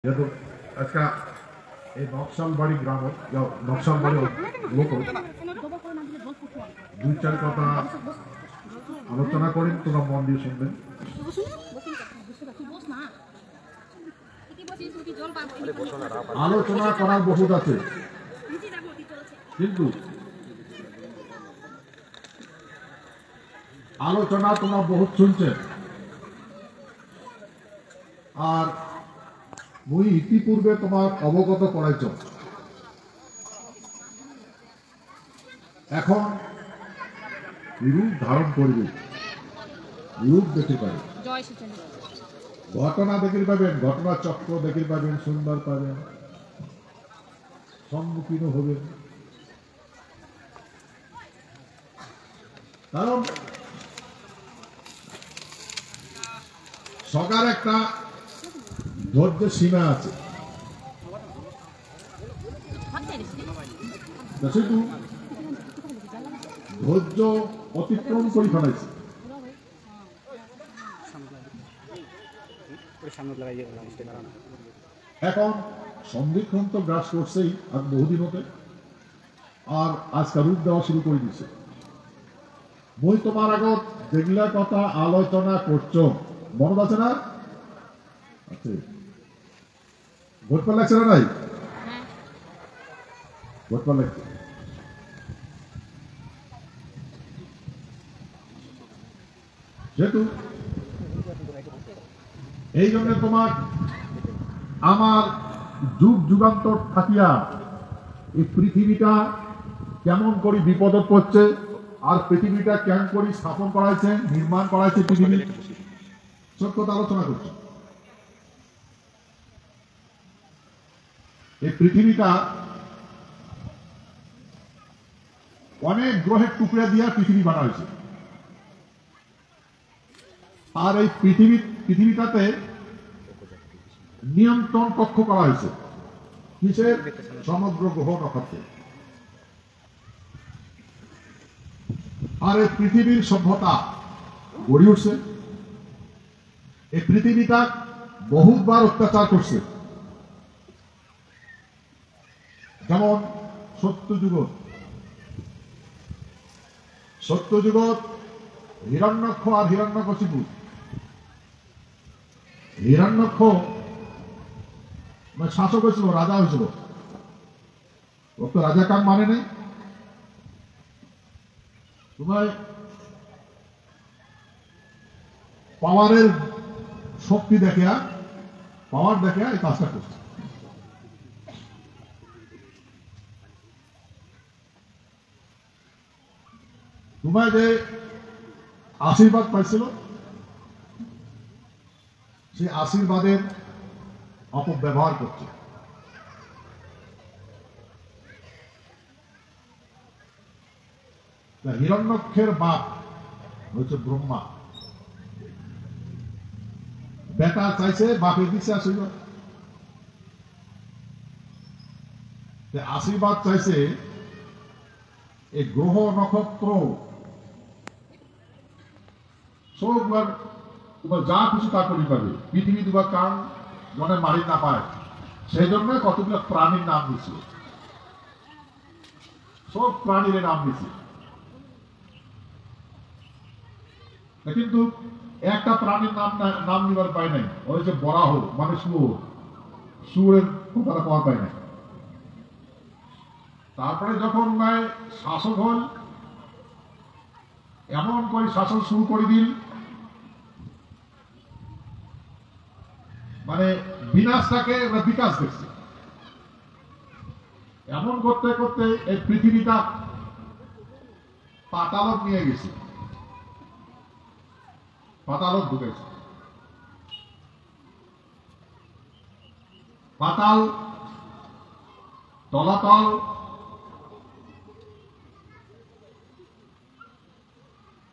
যেহেতু আজকে এই নকশালবাড়ি গ্রাম নকশালবাড়ি লোক দুই চার কথা আলোচনা করেন, তোরা মন দিয়ে শুনবেন। আলোচনা করার বহুত আছে, কিন্তু আলোচনা তোমরা বহুত শুনছেন। আর মুই ইতিপূর্বে তোমার অবগত করাইছ, এখন রূপ ধারণ করবে, রূপ দেখতে পাবে, ঘটনা দেখতে পাবেন, ঘটনা চক্র দেখতে পাবেন, সুন্দর পাবেন, সম্মুখীন হবেন। কারণ সকার একটা ধৈর্য সীমা আছে, সেটু ধৈর্য অতিক্রম করে ফেলাইছে। এখন সন্ধিক্ষণ তো গ্রাস করছেই আর বহুদিন হতে, আর আজকাল রূপ দেওয়া শুরু করে দিছে। মই তোমার আগত যেগুলা কথা আলোচনা করছো মনে আছে না? আছে ভোটপাল লাগছে না? নাই ভোটপাল লাগছে। যেহেতু এই জন্য তোমার আমার যুগ যুগান্তর থাকিয়া এই পৃথিবীটা কেমন করে বিপদত পড়ছে, আর পৃথিবীটা কেমন করে স্থাপন করাইছে, নির্মাণ করাইছে, পৃথিবী সব কথা আলোচনা করছে। এই পৃথিবীটা অনেক গ্রহের টুকরা দিয়া পৃথিবী বানা হয়েছে। আর এই পৃথিবীটাতে নিয়ন্ত্রণ কক্ষ করা হয়েছে কিসের? সমগ্র গ্রহ নক্ষত্রে। আর এই পৃথিবীর সভ্যতা গড়ে উঠছে। এই পৃথিবীটা বহুবার অত্যাচার করছে, যেমন সত্যযুগত হিরণ্যক্ষ আর হিরণ্যকশিপু। হিরণ্যক্ষ শাসক হয়েছিল, রাজা হয়েছিল, ও তো রাজা কাম মানে নেই। তোমার পাওয়ারের শক্তি দেখিয়া, পাওয়ার দেখিয়া এই কাজটা করছে। তোমায় যে আশীর্বাদ পাইছিল, সেই আশীর্বাদের অপব্যবহার করছে। হিরণ্যক্ষের বাপ হচ্ছে ব্রহ্মা। বেটা চাইছে, বাপের দিচ্ছে আশীর্বাদ। আশীর্বাদ চাইছে এই গ্রহ নক্ষত্র সববার তোমার যা খুশি তা করতে পারবে। পৃথিবী দুবার কারণ মনে মারি না পায়, সেই জন্য কতগুলো প্রাণীর নাম দিচ্ছে, সব প্রাণীর নাম দিচ্ছে। কিন্তু একটা প্রাণীর নাম নিবার পায় নাই, ওই যে বরাহ মানে সুরের কথাটা পাওয়া পায় নাই। তারপরে যখন শাসক হল, এমন করে শাসন শুরু করে দিল, মানে বিনাশটাকে বিকাশ দেখছে। এমন করতে করতে এই পৃথিবীটা পাতালত নিয়ে গেছে, পাতালত ঢুকেছে। পাতাল, তলাতল,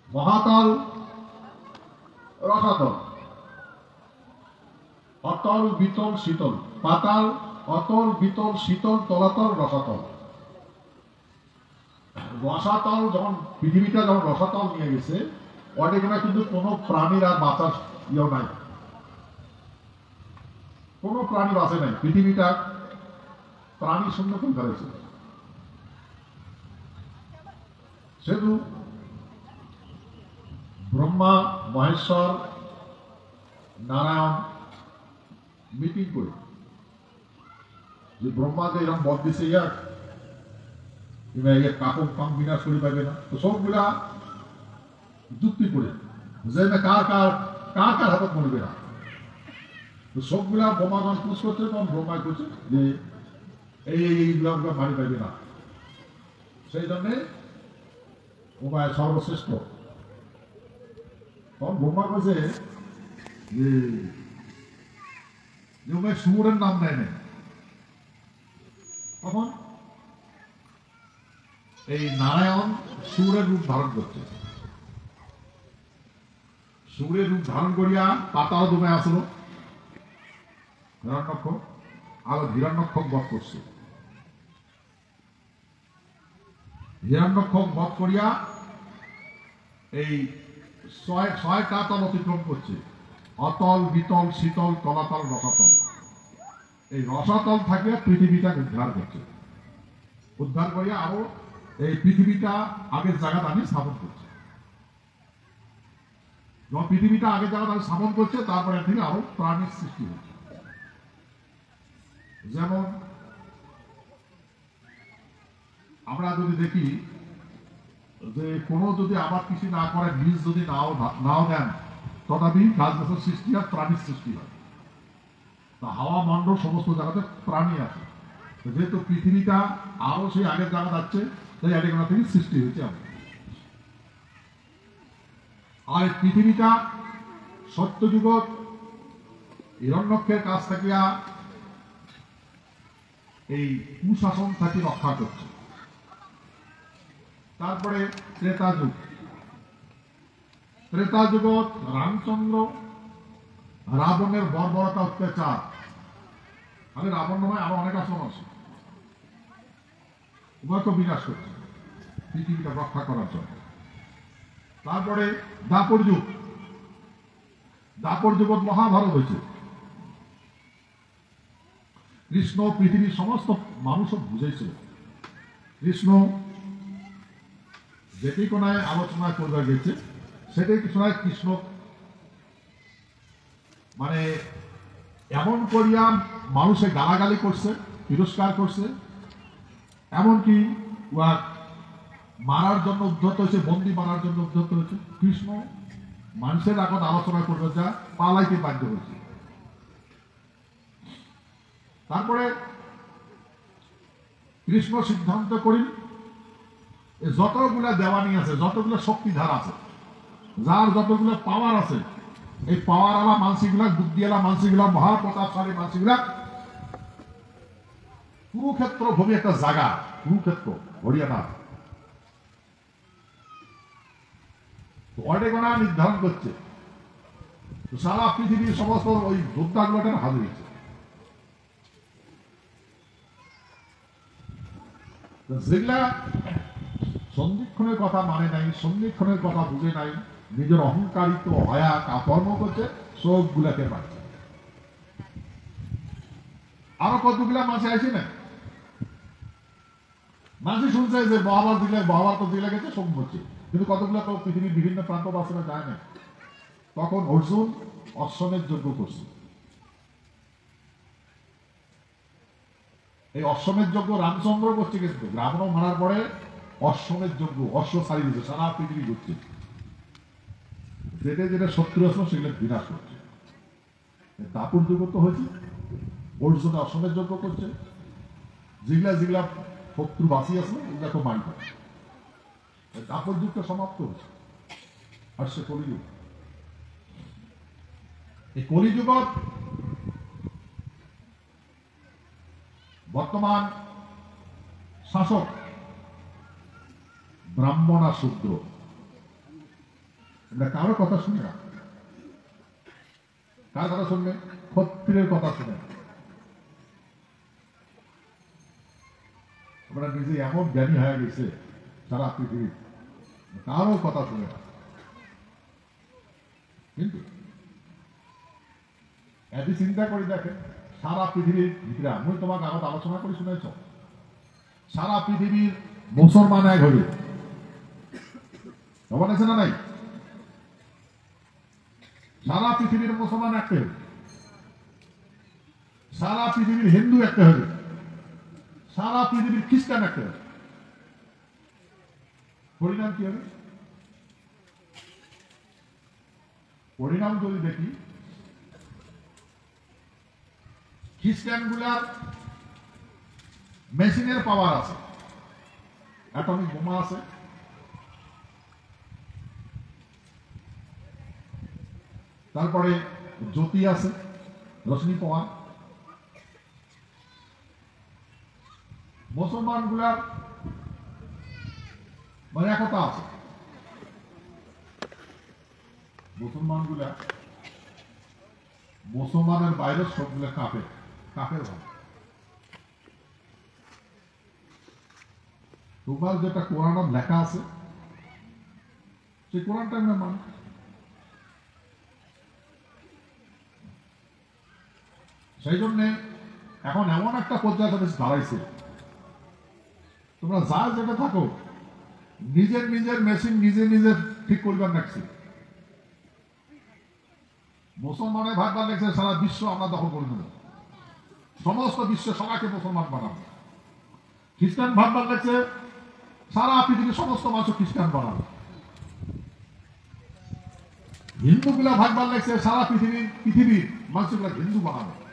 মহাতল, রসাতল, অতল বিতল শীতল। পাতাল, অতল বিতল শীতল, তলাতল, রসাতল। রসাতল যখন পৃথিবীটা যখন রসাতল নিয়ে গেছে, অনেক কিন্তু কোনো প্রাণীর আর বাঁচার ইয়েও নাই। কোনো প্রাণী বাঁচে নাই, পৃথিবীটা প্রাণী শূন্য করে ফেলেছে। সেহেতু ব্রহ্মা, মহেশ্বর, নারায়ণ মিটিং করে যে ব্রহ্মাকে এরকম বদ দিছে কাপড় কাম বিনাশ করে পাবে না, তো সবগুলা যুক্তি করে যে কার কার কার কার হাতত মরবে না, তো সবগুলা বোমাগণ পুষ করছে, তখন ব্রহ্মায় করছে যে এইগুলা মারি পাইবে না। সেই জন্যে উপায় সর্বশ্রেষ্ঠ। তখন ব্রহ্মা করছে যে উপায় সুরের নাম নেয় না। তখন এই নারায়ণ সুরের রূপ ধারণ করছে, সুরের রূপ ধারণ করিয়া পাতাল দমে আসলো হিরণ্যক্ষ, আবার হিরণ্যক্ষ বধ করছে। হিরণ্যক্ষ বধ করিয়া এই ছয়টা তল অতিক্রম করছে, অতল, বিতল, শীতল, তলাতল, রসাতল। এই রসাতল থাকে পৃথিবীটা উদ্ধার করছে, উদ্ধার করিয়া আরো এই পৃথিবীটা আগের জায়গা আমি স্থাপন করছে। যখন পৃথিবীটা আগের জায়গা আমি স্থাপন করছে, তারপরে থেকে আরো প্রাণীর সৃষ্টি হচ্ছে। যেমন আমরা যদি দেখি যে কোনো যদি আবার কিছু না করে, বীজ যদি নাও দেন, তথাপি গাছ গাছের সৃষ্টি আর প্রাণীর সৃষ্টি হয়। তা হাওয়া মণ্ডল সমস্ত জায়গাতে প্রাণী আছে, যেহেতু পৃথিবীটা আরো সেই আগের জায়গা যাচ্ছে, তাই আগের জায়গা থেকে সৃষ্টি হয়েছে। আর পৃথিবীটা সত্যযুগ হিরণ্যক্ষের কাছ থেকে এই কুশাসন থেকে রক্ষা করছে। তারপরে ত্রেতা যুগ, ত্রেতা যুগত রামচন্দ্র রাবণের বর্বরতা অত্যাচার, আরে রাবণ নয় আরো অনেক আসন আছে, উভয়কে বিনাশ করছে পৃথিবীটা রক্ষা করার জন্য। তারপরে দাপর যুগ, দাপর যুগত মহাভারত হয়েছে। কৃষ্ণ পৃথিবীর সমস্ত মানুষও বুঝেছিল, কৃষ্ণ যেটি কোনায় আলোচনা করবার গেছে সেটাই কৃষ্ণ মানে এমন করিয়া মানুষে গালাগালি করছে, তিরস্কার করছে, এমনকি মারার জন্য উদ্ধত হয়েছে, বন্দি মারার জন্য উদ্ধত হয়েছে। কৃষ্ণ মানুষের এখন আলোচনা করবে যা পালাইতে বাধ্য হয়েছে। তারপরে কৃষ্ণ সিদ্ধান্ত করি যতগুলা দেওয়ানি আছে, যতগুলো শক্তিধার আছে, যার যতগুলো পাওয়ার আছে, এই পাওয়ার আলা মানসিগুলা, বুদ্ধিওয়ালা মানসিগুলা, মহাপ্রতাপশালী মানসিগুলা কুরুক্ষেত্র ভূমি একটা জায়গা, কুরুক্ষেত্র হরিয়ানা, অডেগোনা নির্ধারণ করছে। সারা পৃথিবীর সমস্ত ওই যোদ্ধাগুলো হাজির হয়েছে। যেগুলা সন্ধিক্ষণের কথা মানে নাই, সন্ধিক্ষণের কথা বুঝে নাই, নিজের অহংকারিত হয়া কর্ম করছে, সবগুলাকে পাচ্ছে। আরো কতগুলা মাসে আসি না, মাসি শুনছে যে বহাবার তো দিলে গেছে, সব হচ্ছে, কিন্তু কতগুলা তো পৃথিবীর বিভিন্ন প্রান্ত বাসনা যায় না। তখন অর্জুন অশ্বমেধ যজ্ঞ করছে। এই অশ্বমেধ যজ্ঞ রামচন্দ্র করছে, কিন্তু রাবণ মারার পরে অশ্বমেধ যজ্ঞ, অশ্ব ছাড়ি দিচ্ছে, সারা পৃথিবী করছে। যেটা যেটা শত্রু আসলো সেগুলো বিনাশ করছে। দাপুর যুগ তো হয়েছে, অর্জুন অশ্বমেধ যজ্ঞ করছে, যেগুলা যেগুলা শত্রু বাঁচি আসলো ওগুলা তো মারি পাচ্ছে। দাপুর যুগটা সমাপ্ত হচ্ছে, আর সে কলিযুগ। এই কলিযুগ বর্তমান শাসক ব্রাহ্মণ আর শূদ্র, আমরা কারো কথা শুনি না। কার কথা শুনবে? ক্ষত্রিয়ের কথা শুনে। আমরা নিজে এমন জ্ঞানী হয়ে গেছে সারা পৃথিবী, কারো কথা শুনে না। কিন্তু এটি চিন্তা করে দেখেন, সারা পৃথিবীর ভিতরে আমি তোমাকে আগত আলোচনা করে শুনেছ সারা পৃথিবীর মুসলমান এক হবে খবর আছে না নাই সারা পৃথিবীর মুসলমান একটা হবে সারা পৃথিবীর হিন্দু একটা হবে সারা পৃথিবীর খ্রিস্টান একটা হবে পরিণাম কি হবে পরিণাম যদি দেখি খ্রিস্টান গুলার মেশিনের পাওয়ার আছে অ্যাটমিক বোমা আছে তারপরে জ্যোতি আছে রশ্মি পাওয়ার মুসলমান গুলার মানে একতা আছে মুসলমানের বাইরে সবগুলো কাপের ভাব তোমার যেটা কোরআন লেখা আছে সেই কোরআনটা আমরা মানি সেই জন্যে এখন এমন একটা পর্যায়ে তাদের দাঁড়াইছে তোমরা যা যেটা থাকো নিজের মেশিন নিজের ঠিক করবার লাগছে মুসলমানের ভাববার লাগছে সারা বিশ্ব আমরা দখল করে নেব সমস্ত বিশ্ব সবাইকে মুসলমান বানাবো খ্রিস্টান ভাববার লাগছে সারা পৃথিবীর সমস্ত মানুষ খ্রিস্টান বানাবো হিন্দুগুলা ভাববার লাগছে সারা পৃথিবীর মানুষগুলা হিন্দু বানাবো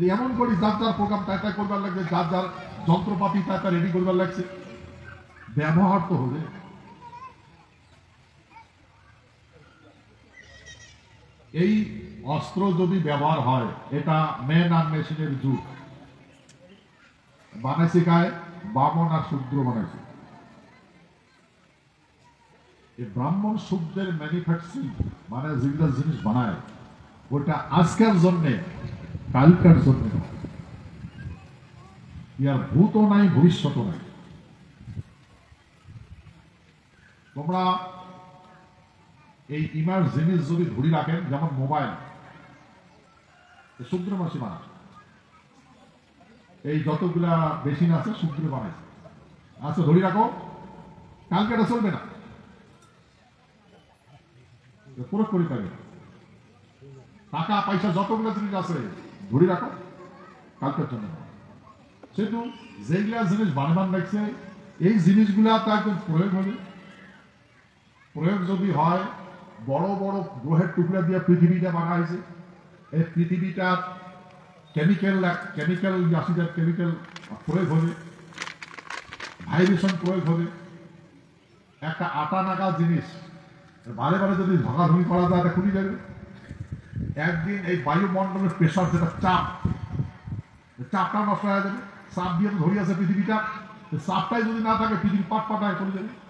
এমন করি যার প্রোগ্রাম তাই করবার লাগছে যার যন্ত্রপাতি তাই রেডি করবার লাগছে ব্যবহার তো হবে এই অস্ত্র যদি ব্যবহার হয় এটা ম্যান আর মেশিনের যুগ বানাইছে কায় বামন আর শূদ্র বানাইছে এই ব্রাহ্মণ শূদ্রের ম্যানুফ্যাকচারিং মানে যেগুলো জিনিস বানায় ওটা আজকের জন্যে কালকার জন্য ইয়ার ভূত নাই ভবিষ্যৎ নাই তোমরা এই ইমার জিনিস যদি ধরে রাখেন যেমন মোবাইল শূদ্র মাসি বানায় এই যতগুলা মেশিন আছে শূদ্র বানাইছে আচ্ছা ধরে রাখো কালকে এটা চলবে না পুরো করে পাবে টাকা পয়সা যতগুলো জিনিস আছে ধরে রাখো কালকের জন্য সেহেতু যেগুলা জিনিস বানাবার লাগছে এই জিনিসগুলা তো একদম প্রয়োগ হবে প্রয়োগ যদি হয় বড় বড় গ্রহের টুকরা দিয়ে পৃথিবীটা বানা হয়েছে এই পৃথিবীটা কেমিক্যাল প্রয়োগ হবে ভাইব্রেশন প্রয়োগ হবে একটা আটা নাগা জিনিস বারে বারে যদি ভাগাভাগি করা যায় এটা খুলে যাবে একদিন এই বায়ুমণ্ডলের প্রেশার যেটা চাপটা নষ্ট হয়ে যাবে চাপ দিয়ে তো ধরে আছে পৃথিবীটা চাপটাই যদি না থাকে পৃথিবী পাটায় চলে যাবে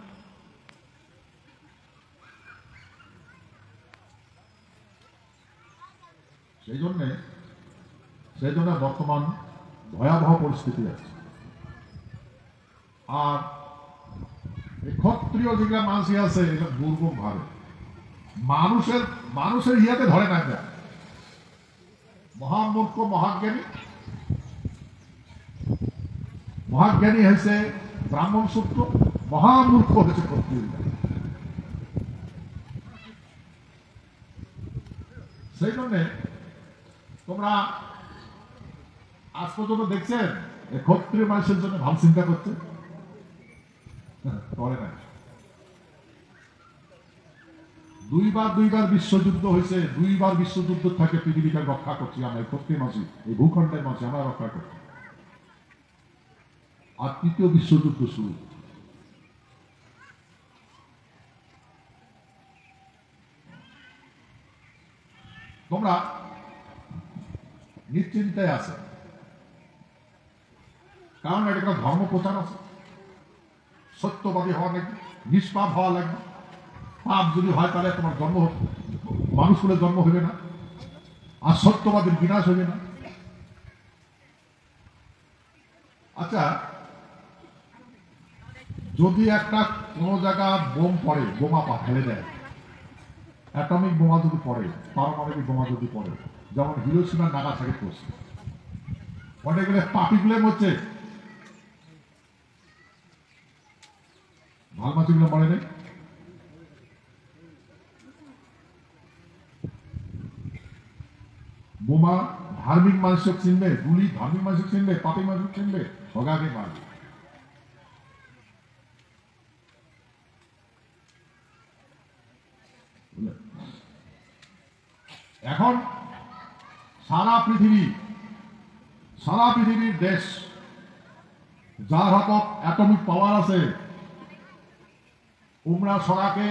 সেই জন্য বর্তমান ভয়াবহ পরিস্থিতি আছে আর ক্ষত্রিয় যেগুলা মানুষ আছে এটা দুর্গম ভাবে মানুষের ইয়াতে ধরে না এটা মহামূর্খ মহাজ্ঞানী হয়েছে ব্রাহ্মণ সূত্র মহামূর্খ হয়েছে ক্ষত্রিয় সেই জন্যে তোমরা আজ পর্যন্ত দেখছেন ক্ষত্রিয় মানুষের জন্য ভাব চিন্তা করছে করে না দুইবার বিশ্বযুদ্ধ হয়েছে দুইবার বিশ্বযুদ্ধ থাকে পৃথিবীকে রক্ষা করছি আমরা এই ক্ষত্রিয় মাঝি এই ভূখণ্ডের মাঝে আমরা রক্ষা করছি আর তৃতীয় বিশ্বযুদ্ধ শুরু তোমরা নিশ্চিন্তায় আছে কারণ এটা একটা ধর্ম প্রচার আছে সত্যবাদী হওয়া লাগবে নিষ্পাপ হওয়া লাগবে পাপ যদি হয় তাহলে তোমার মানুষ হলে জন্ম হবে না আর সত্যবাদীর বিনাশ হবে না আচ্ছা যদি একটা কোন জায়গা বোমা ফেলে দেয় অ্যাটমিক বোমা যদি পড়ে, পারমাণবিক বোমা যদি পড়ে, যেমন হিরোশিমা নাগাসাকি পড়ছে, অনেকগুলো পাপিগুলো মরছে, ভালমাছিগুলো মরে নেই। বোমা ধার্মিক মানুষকে চিনবে, গুলি ধার্মিক মানুষকে চিনবে, পাপি মানুষকে চিনবে, সগাকে মারবে। এখন সারা পৃথিবীর দেশ যার হাতত অ্যাটমিক পাওয়ার আছে, উমরা সরাকে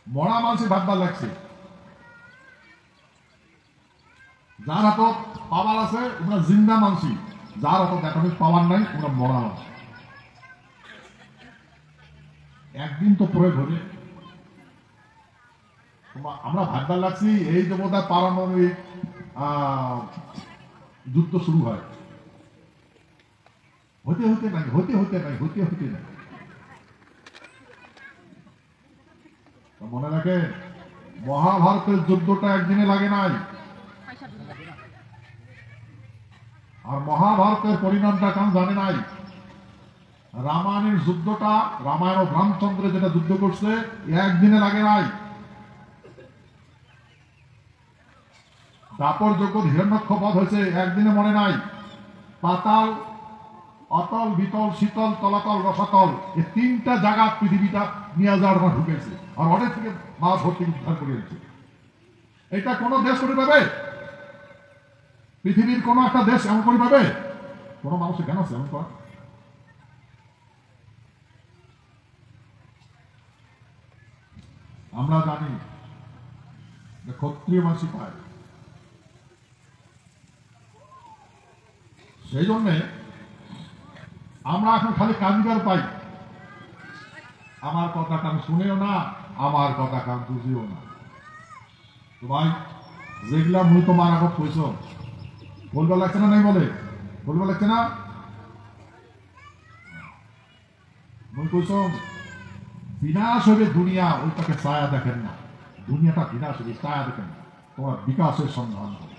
মরা মানুষ ভাববার লাগছে। যার হাতত পাওয়ার আছে ওরা জিন্দা মানসি, যার হাতত অ্যাটমিক পাওয়ার নাই ওরা মরা মানুষ। একদিন তো প্রয়োগ হবে। আমরা ভাববার লাগছি এই যে বোধ হয় পারমাণবিক যুদ্ধ শুরু হয়, হতে নাই। মনে রাখে, মহাভারতের যুদ্ধটা একদিনে লাগে নাই, আর মহাভারতের পরিণামটা কেন জানে নাই। রামায়ণের যুদ্ধটা, রামায়ণ ও রামচন্দ্র যেটা যুদ্ধ করছে একদিনে লাগে নাই। দাপর জগৎ হিরণ্যক্ষ বধ হয়েছে একদিনে মনে নাই। পাতাল, অতল, বিতল, শীতল, তলাতল, রসাতল, এই তিনটা জায়গা পৃথিবীটা নিয়ে যাওয়ার পর ঢুকেছে, আর অনেক থেকে মা ভর্তি উদ্ধার করেছে। এটা কোন দেশ করে পাবে? পৃথিবীর কোন একটা দেশ এমন করে পাবে? কোন মানুষের জ্ঞান আছে এমন করা? আমরা জানি যে ক্ষত্রিয় মানুষই পায়। সেই জন্যে আমরা এখন খালি কাঞ্জিবার পাই, আমার কথা কান শুনেও না, আমার কথা কান বুঝিও না। তো ভাই, যেগুলা মুই তোমার আগত কইছ, বলবা লাগছে না? নাই বলে বলবা লাগছে না? মুই কইছ বিনাশ হবে দুনিয়া, ওইটাকে ছায়া দেখেন না। দুনিয়াটা বিনাশ হবে, ছায়া দেখেন না, তোমার বিকাশের সন্ধান হবে।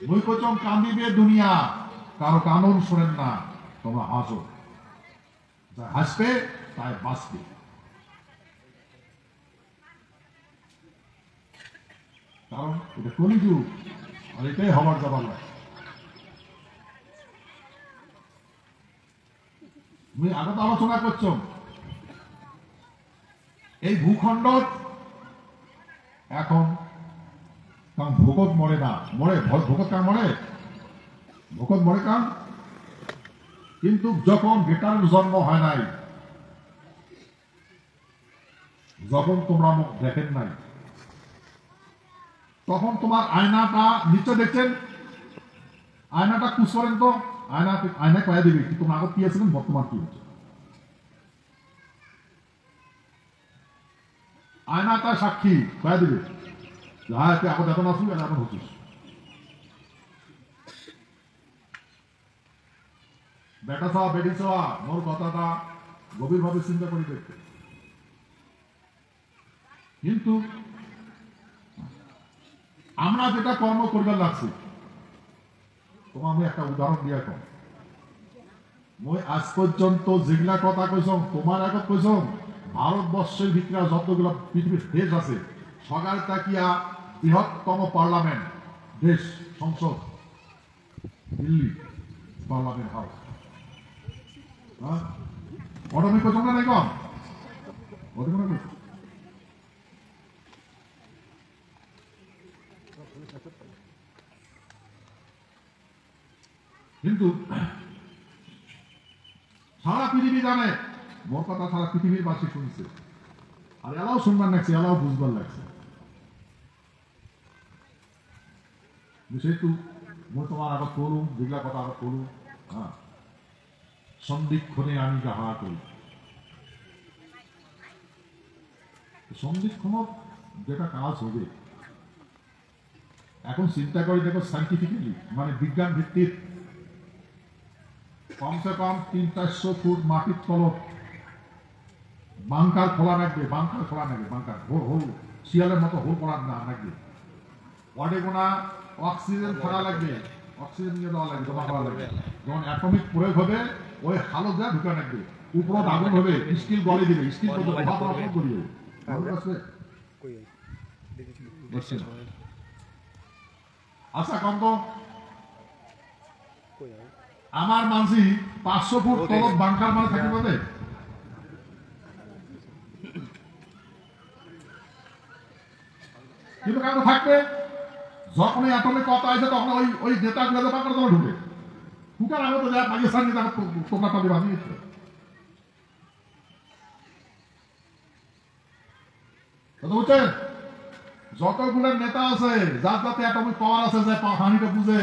মুই কইছ কান্দিবে দুনিয়া, কারো কানন শোনেন না, তোমরা হাসো, যা হাসবে তাই বাঁচবে। কারণ এটা কলিযুগ, আর এটাই হবার যাবার লাগে। তুমি আগত আলোচনা করছ, এই ভূখণ্ড এখন কারণ ভোগত মরে না, মরে ভোগত কার মরে, ভোগত মরে কার। কিন্তু যখন বেটার জন্ম হয় নাই, যখন তোমরা মুখ দেখেন নাই, তখন তোমার আয়নাটা নিচে দেখছেন, আয়নাটা কুচ করেন তো, আয়না কয়া দিবে কি তোমার আগত কি আছিলেন, বর্তমান কি হচ্ছে। আয়নাটা সাক্ষী কয়া দিবে, হ্যাঁ তুই আগত এখন আসবি, এখন হচ্ছিস। বেটা চাওয়া, বেটি চাওয়া, মোর কথাটা গভীরভাবে চিন্তা করি দেখতে। কিন্তু আমরা যেটা কর্ম করবার লাগছি, তোমার আমি একটা উদাহরণ দিয়া কম। মই আজ পর্যন্ত যেগুলা কথা কইছ, তোমার আগত কইছ, ভারতবর্ষের ভিতরে যতগুলো পৃথিবীর দেশ আছে, সকাল তাকিয়া বৃহত্তম পার্লামেন্ট দেশ, সংসদ দিল্লি পার্লামেন্ট হাউস, অটোমিক কইছ না নাই কম? কিন্তু সারা পৃথিবী জানে, মোর কথা সারা পৃথিবীর বাসী শুনছে, আর এলাও শুনবার লাগছে, এলাও বুঝবার লাগছে। সেহেতু মই তোমার আগত করুম, যেগুলা কথা আগত করুম, হ্যাঁ, সন্ধিক্ষণে আমি যাহা করি। সন্ধিক্ষণ যেটা কাজ হবে, এখন চিন্তা করি দেখো সাইন্টিফিক্যালি, মানে বিজ্ঞান ভিত্তিক, কমসে কম 300-400 ফুট মাটির তলক বাংকার খোলা রাখবে, বাংকার খোলা রাখবে, বাংকার হোল হোল শিয়ালের মতো হোল করার না রাখবে। ওয়ার্ডে কোনা অক্সিজেন থাকা লাগবে, অক্সিজেন নিয়ে দেওয়া লাগবে, জমা করা লাগবে। যখন অ্যাটমিক প্রয়োগ হবে ওই হালত যা ঢুকে রাখবে, উপরত আগুন হবে, স্টিল গলে দিবে, স্টিল করিয়ে আচ্ছা কম তো আমার মানসি 500 ফুট তলত বাংকার মানে থাকি পাবে? কিন্তু কেন থাকবে? যখনই অ্যাটমিক কথা আছে তখন ওই ওই নেতাগুলো বাংকার তলে ঢুকে ঢুকার আগে তো যা পাকিস্তান নেতা তোমরা তাদের বানিয়েছে। বুঝছেন? যতগুলো নেতা আছে যার যাতে অ্যাটমিক পাওয়ার আছে, যে হানিটা বুঝে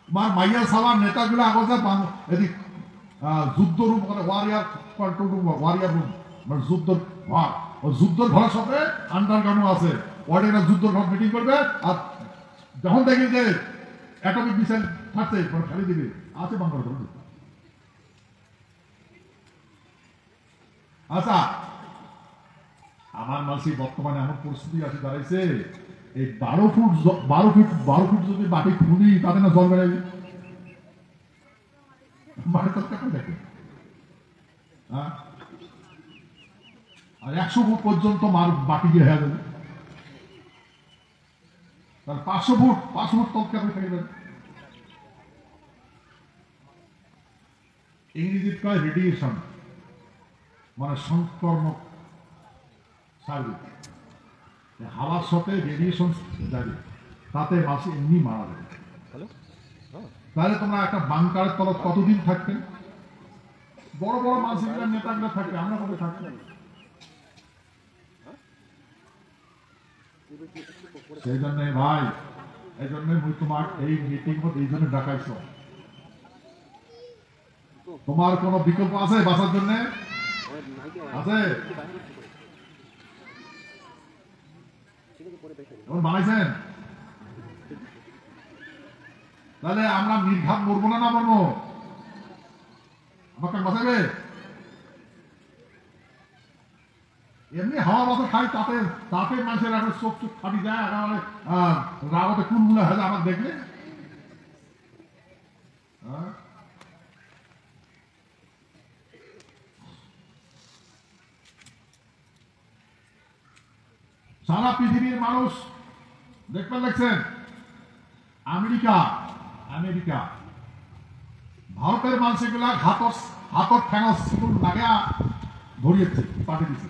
তোমার মাইয়ার সালার নেতাগুলো আগতে এদিক যুদ্ধ রুম করে, warrior control room, warrior room মানে যুদ্ধ ঘর, ওই যুদ্ধ ঘরের সাথে আন্ডারগ্রাউন্ড আছে, ওয়ার্ডেরা যুদ্ধ ঘর মিটিং করবে। আর যখন দেখি যে অ্যাটমিক মিসাইল থাকছে ফেলে দিবে, আছে বাংলার ঘর। আচ্ছা আমার মানসিক বর্তমানে এমন পরিস্থিতি আছে দাঁড়াইছে, এই 12 ফুট যদি বাটি খুলি তাদের না জল বেড়াবে, দেখে আর 100 ফুট পর্যন্ত বাটি গিয়ে হয়ে যাবে। তাহলে 500 ফুট তলকে আপনি ফেলে দেবেন। ইংরেজিত কয় রেডিয়েশন, মানে সংক্রমক সার্বিক হাওয়ার সাথে রেডিয়েশন যাবে, তাতে মাসে এমনি মারা যাবে। তাহলে তোমরা একটা বাংকারের তরফ কতদিন থাকবে? বড় বড় মানসিকরা নেতাগুলো থাকবে, আমরা কবে থাকবে? সেই জন্য ভাই, এই জন্য তোমার এই মিটিং এই জন্য ডাকাইছ। তোমার কোন বিকল্প আছে বাঁচার জন্য? আছে? বানাইছেন? তাহলে আমরা নির্ঘাত মরবো না, না মরবো? আমাকে বাঁচাবে? এমনি হাওয়া বাতাস খাই, তাতে তাতে মানুষের এখন চোখ চোখ ফাটি যায়, রাগতে কুলগুলো হয়ে যায় আমার দেখলে। সারা পৃথিবীর মানুষ দেখবেন দেখছেন, আমেরিকা ভারতের মানুষগুলা হাতর ঠ্যাঙর সিগুল লাগা ধরিয়েছে, পাঠিয়ে দিচ্ছে।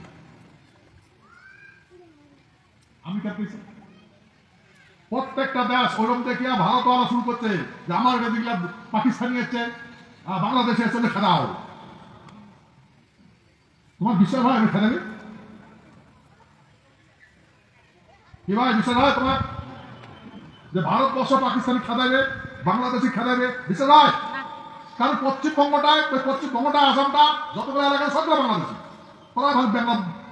প্রত্যেকটা দেশ ওরকম দেখিয়া ভারত আলা শুরু করছে যে আমার যেগুলা পাকিস্তানি হচ্ছে বাংলাদেশে চলে খেদাও। তোমার বিশ্বাস হয় আমি খেলাবি? কি ভাই বিশ্বাস হয় তোমার যে ভারতবর্ষ পাকিস্তানি খেদাবে, বাংলাদেশি খেদাবে? বিশ্বাস হয়? কারণ পশ্চিমবঙ্গটা আসামটা যতগুলো এলাকা সবগুলো বাংলাদেশি,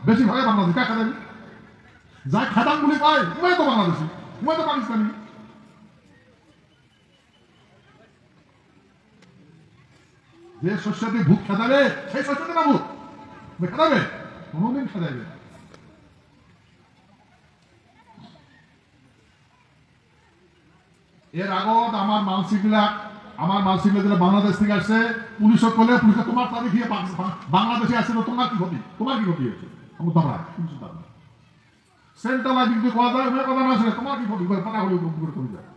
বেশিরভাগে বাংলাদেশি। কার খেদাবি? যা খেদান গুলি পায় উমে তো বাংলাদেশি, উমে তো পাকিস্তানি। যে শস্য দিয়ে ভূত খেদাবে সেই শস্য দিয়ে না ভূত খেদাবে, কোনোদিন খেদাবে। এর আগত আমার মানসিকগুলা যারা বাংলাদেশ থেকে আসছে, পুলিশও করলে পুলিশ তোমার তারিখ বাংলাদেশে আসছে, তোমার কি ক্ষতি হয়েছে? তোমরা সেন্ট্রালাইজিং যে করা যায় কথা না আসলে তোমার কি ক্ষতি করে? পাতা হলে করে যায়।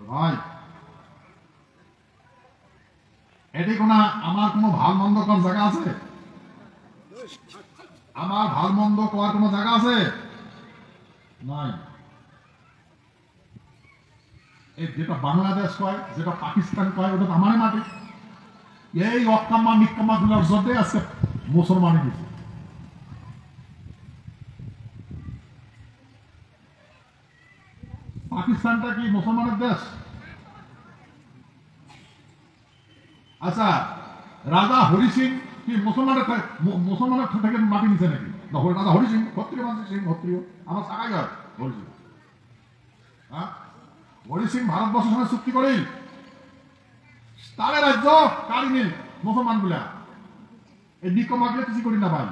ভাই এটি আমার কোনো ভাল মন্দ করার জায়গা আছে? আমার ভাল মন্দ করার কোনো জায়গা আছে? নাই। এই যেটা বাংলাদেশ কয়, যেটা পাকিস্তান কয়, ওটা আমারই মাটি। এই অকাম্মা নিকাম্মা গুলার জন্য আজকে মুসলমানি দিচ্ছে। পাকিস্তানটা কি মুসলমানের দেশ? আচ্ছা, রাজা হরি সিং কি মুসলমানের থেকে মাটি নিছে নাকি? রাজা হরি সিং ক্ষত্রিয় মানুষ, সিং ক্ষত্রিয়, আমার সাকাই হয় হরি সিং। হরি সিং ভারতবর্ষের সঙ্গে চুক্তি করেই তারে রাজ্য কারি মিল মুসলমান গুলা এই দিক মাগলে কিছু করি না ভাই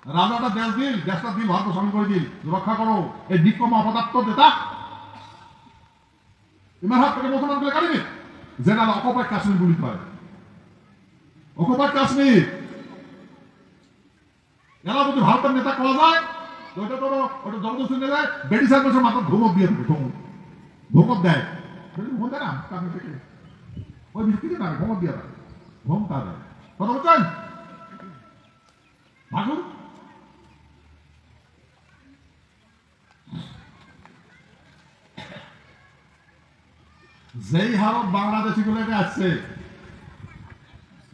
রাজাটা দেশ দিল দেশটা দিল ভারত সামিল করে দিল রক্ষা করো এই দিক অপদার্থ দেতা ইমার হাত থেকে মুসলমান গুলা কারি মিল যেটা অকুপাইড কাশ্মীর গুলি হয় অকুপাইড কাশ্মীর এরা যদি ভারতের নেতা করা যায় ওইটা তো ওটা জবরদস্তি নিয়ে যায় বেডি সাহেব বসে মাথা ধমক দিয়ে থাকে ধমক দেয় ঘুম দেয় না কাশ্মীর থেকে ওই ভিত্তিতে না ধমক দিয়ে থাকে ঘুম তা দেয় কথা বলছেন ভাগুন যেই হারত বাংলাদেশি গুলো এটা আসছে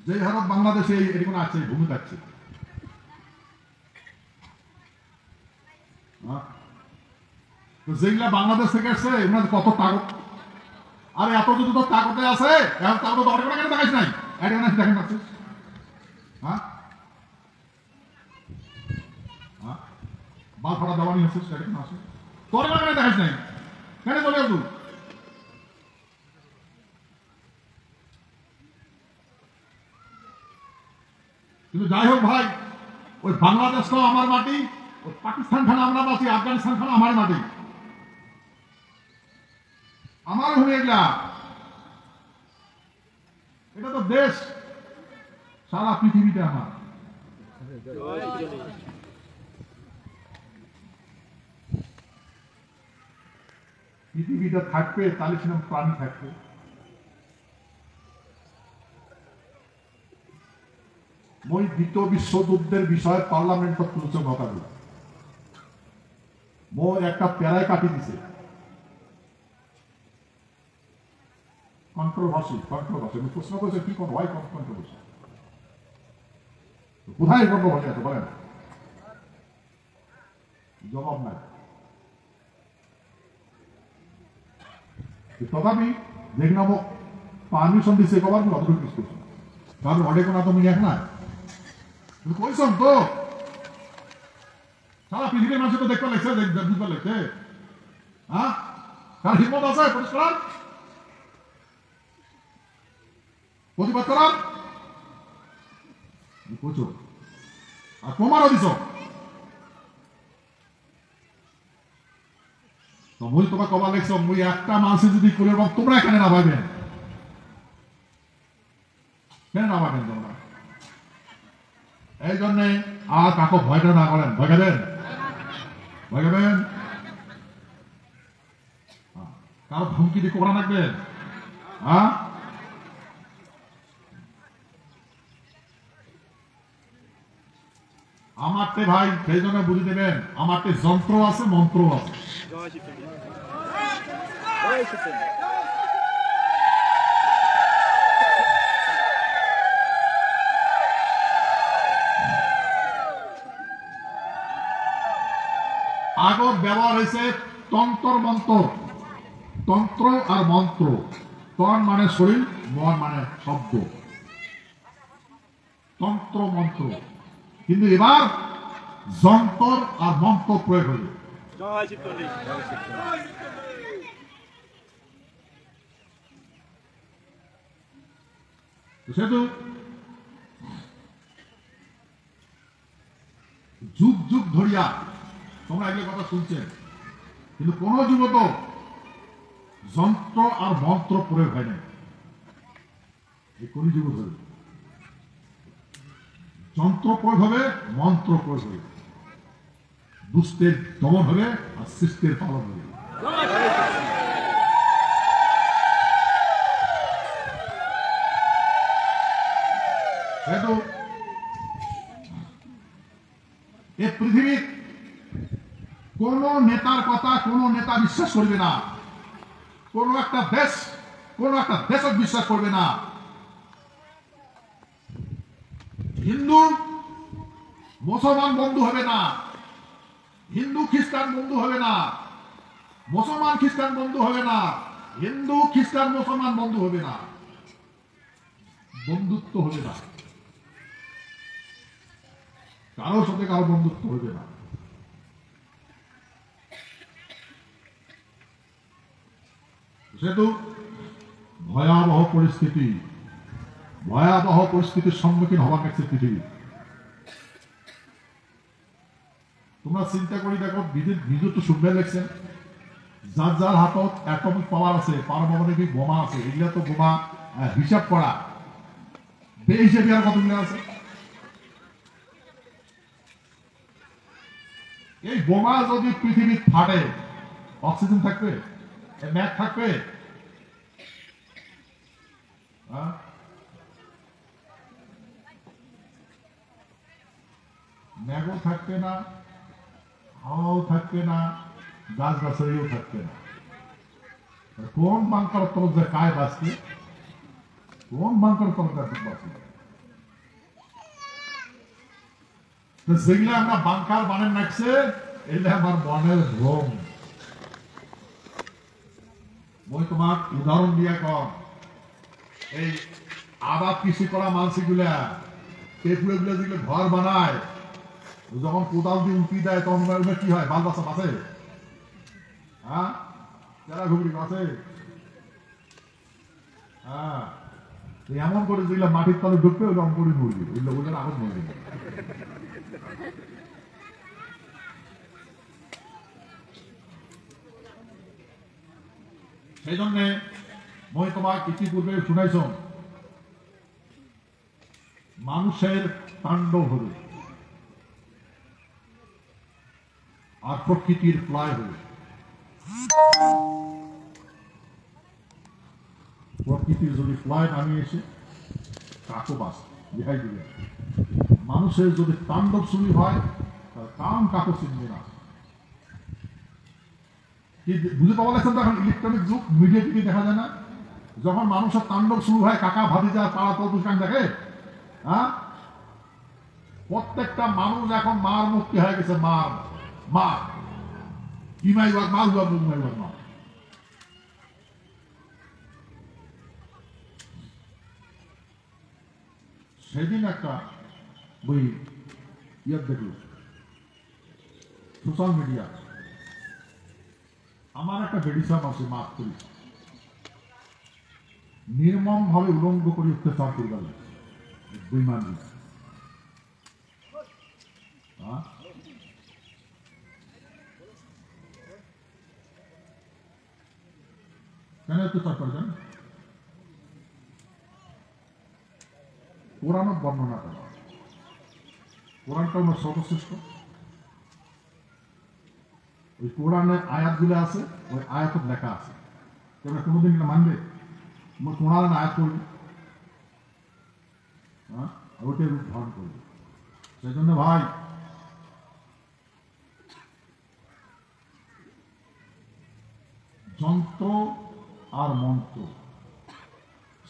যেই হারত বাংলাদেশে এরকম আছে ভূমি থাকছে যেগুলা বাংলাদেশ থেকে আসছে এগুলো কত তাগত আর এত যদি তোর তাগতে আছে এখন তাগত তো অনেক কেন দেখাইস নাই এখন দেখেন পাচ্ছিস হ্যাঁ বাল ফাটা দেওয়ানি হচ্ছে সেটা কেন আসে তোর কেন দেখাইস নাই কেন চলে আসুন কিন্তু যাই হোক ভাই ওই বাংলাদেশটাও আমার মাটি ওই পাকিস্তান খানা আমরা বাঁচি আফগানিস্তান খানা আমার মাটি আমার হয়ে গেলা এটা তো দেশ সারা পৃথিবীতে আমার পৃথিবীটা থাকবে তাহলে সেরকম প্রাণী থাকবে মই দ্বিতীয় বিশ্বযুদ্ধের বিষয়ে পার্লামেন্ট তুলছে কথাগুলো মোর একটা প্যারায় কাটি দিছে কন্ট্রোভার্সি আমি প্রশ্ন করেছে কি কোন হয় কন্ট্রোভার্সি কোথায় কন্ট্রোভার্সি আছে বলেন জবাব নাই তথাপি দেখলাম পারমিশন দিছে কবার অতটুকু কিছু করছে কারণ অনেক না তুমি এক না কইসন তো সারা পৃথিবীর মানুষ তো দেখতে লাগছে বুঝতে লাগছে হ্যাঁ কার হিম্মত আছে পরিষ্কার প্রতিবাদ করার প্রচুর আর তোমারও দিছ মুই তোমার কবা লেখছ মুই একটা মানুষে যদি করে তোমরা এখানে না ভাবেন কেন না ভাবেন তোমরা এই জন্যে আর কাকো ভয়টা না করেন ভয় খাবেন কারো ধমকি দিয়ে করা রাখবেন হ্যাঁ আমারতে ভাই সেই জন্য বুঝে দেবেন আমারতে যন্ত্র আছে মন্ত্র আছে আগত ব্যবহার হয়েছে তন্ত্র মন্ত্র তন্ত্র আর মন্ত্র তন মানে শরীর মন মানে শব্দ তন্ত্র মন্ত্র কিন্তু এবার যন্ত্র আর মন্ত্র প্রয়োগ হইল সেহেতু যুগ যুগ ধরিয়া তোমরা এগুলো কথা শুনছেন কিন্তু কোন যুগে তো যন্ত্র আর মন্ত্র প্রয়োগ হয় না এই কোন যুগ ধরে যন্ত্র প্রয়োগ হবে মন্ত্র প্রয়োগ হবে দুষ্টের দমন হবে আর সৃষ্টির পালন হবে সেহেতু এই পৃথিবীর কোন নেতার কথা কোন নেতা বিশ্বাস করবে না কোন একটা দেশ বিশ্বাস করবে না হিন্দু মুসলমান বন্ধু হবে না হিন্দু খ্রিস্টান বন্ধু হবে না মুসলমান খ্রিস্টান বন্ধু হবে না হিন্দু খ্রিস্টান মুসলমান বন্ধু হবে না বন্ধুত্ব হবে না কারোর সাথে কারো বন্ধুত্ব হবে না সেহেতু ভয়াবহ পরিস্থিতির সম্মুখীন হওয়ার কাছে পৃথিবী। তোমরা চিন্তা করি দেখো, বিদ্যুৎ তো শুনবে লেগছেন, যার যার হাতত অ্যাটমিক পাওয়ার আছে, পারমাণবিক বোমা আছে, এগুলা তো বোমা হিসাব করা বেহিসাবি আর কতগুলো আছে। এই বোমা যদি পৃথিবী ফাটে, অক্সিজেন থাকবে, ম্যাগ থাকবে? ম্যাগও থাকবে না, হাওয়াও থাকবে না, গাছ গাছালিও থাকবে না। কোন বাংকার তরফ যে কায় বাঁচবে, কোন বাংকার তরফ বাঁচবে? যেগুলো আমরা বাংকার বানেন রাখছে, এগুলো আমার মনের ভ্রম। মই তোমার উদাহরণ দিয়া কম, এই আবাদ কৃষি করা মানসিগুলা পেপুড়ে গুলো যেগুলো ঘর বানায়, যখন কোদাল দিয়ে উল্টি দেয় তখন কি হয়? বাল বাচ্চা বাঁচে? হ্যাঁ, যারা ঘুগড়ি বাঁচে? হ্যাঁ, এমন করে যেগুলো মাটির তলে ঢুকবে ওই রকম করে মরবি, ওইগুলো বললেন আবার মরবি। সেই জন্যে মই তোমার ইতিপূর্বে শুনাইছ, মানুষের তাণ্ডব হবে আর প্রকৃতির প্লয় হবে। প্রকৃতির যদি প্লয় নামিয়ে এসে কাকো বাস রেহাই দিবে, মানুষের যদি তাণ্ডব শুরু হয় তার কাম কাকো চিনবে না। বুঝে পাওয়া লাগছে তো, এখন ইলেকট্রনিক যুগ, মিডিয়া টিভি দেখা যায় না? যখন মানুষের তাণ্ডব শুরু হয়, কাকা ভাতিজা পাড়া তলপুষকান দেখে। হ্যাঁ, প্রত্যেকটা মানুষ এখন মার মুক্তি হয়ে গেছে। মার মার ইমাই মার মা। সেদিন একটা বই ইয়ার দেখল, সোশ্যাল মিডিয়া, আমার একটা বেডিসাম আছে, মাফ করি, নির্মম ভাবে উলঙ্গ করে অত্যাচার করে গেল বেইমান। কেন অত্যাচার করবেন? কোরআন বর্ণনা করা, কোরআনটা আমার সর্বশ্রেষ্ঠ। ওই কোরআনের আয়াতগুলো আছে, ওই আয়াত লেখা আছে, তোমরা কোনোদিন মানবে? কোরআন আয়াত করবে, হ্যাঁ, ওইটাই রূপ ধারণ করবে। সেই জন্য ভাই, যন্ত্র আর মন্ত্র,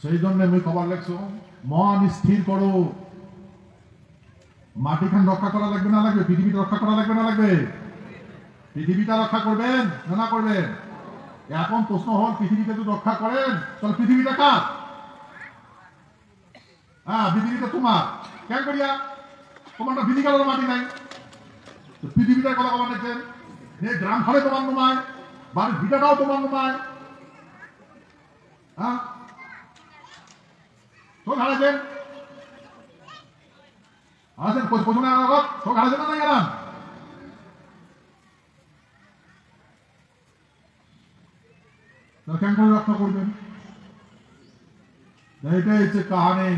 সেই জন্য আমি খবর লেখছ, মন স্থির করো। মাটিখান রক্ষা করা লাগবে না লাগবে? পৃথিবীটা রক্ষা করা লাগবে না লাগবে? পৃথিবীটা রক্ষা করবেন না করবেন? এখন প্রশ্ন হল, পৃথিবীকে যদি রক্ষা করেন তাহলে পৃথিবীটা কার? হ্যাঁ, পৃথিবীটা তোমার। কেন করিয়া? তোমারটা ফিজিক্যাল মাটি নাই, পৃথিবীটার কথা কবার দেখছেন। গ্রাম ঘরে তোমার নয়, বাড়ির ভিটাটাও তোমার নয়। হ্যাঁ, চোখ হারাইছেন, প্রথমে আগত চোখ হারাইছেন না গেলাম। কেন করে রক্ষা করবেন? এইটাই হচ্ছে কাহানি।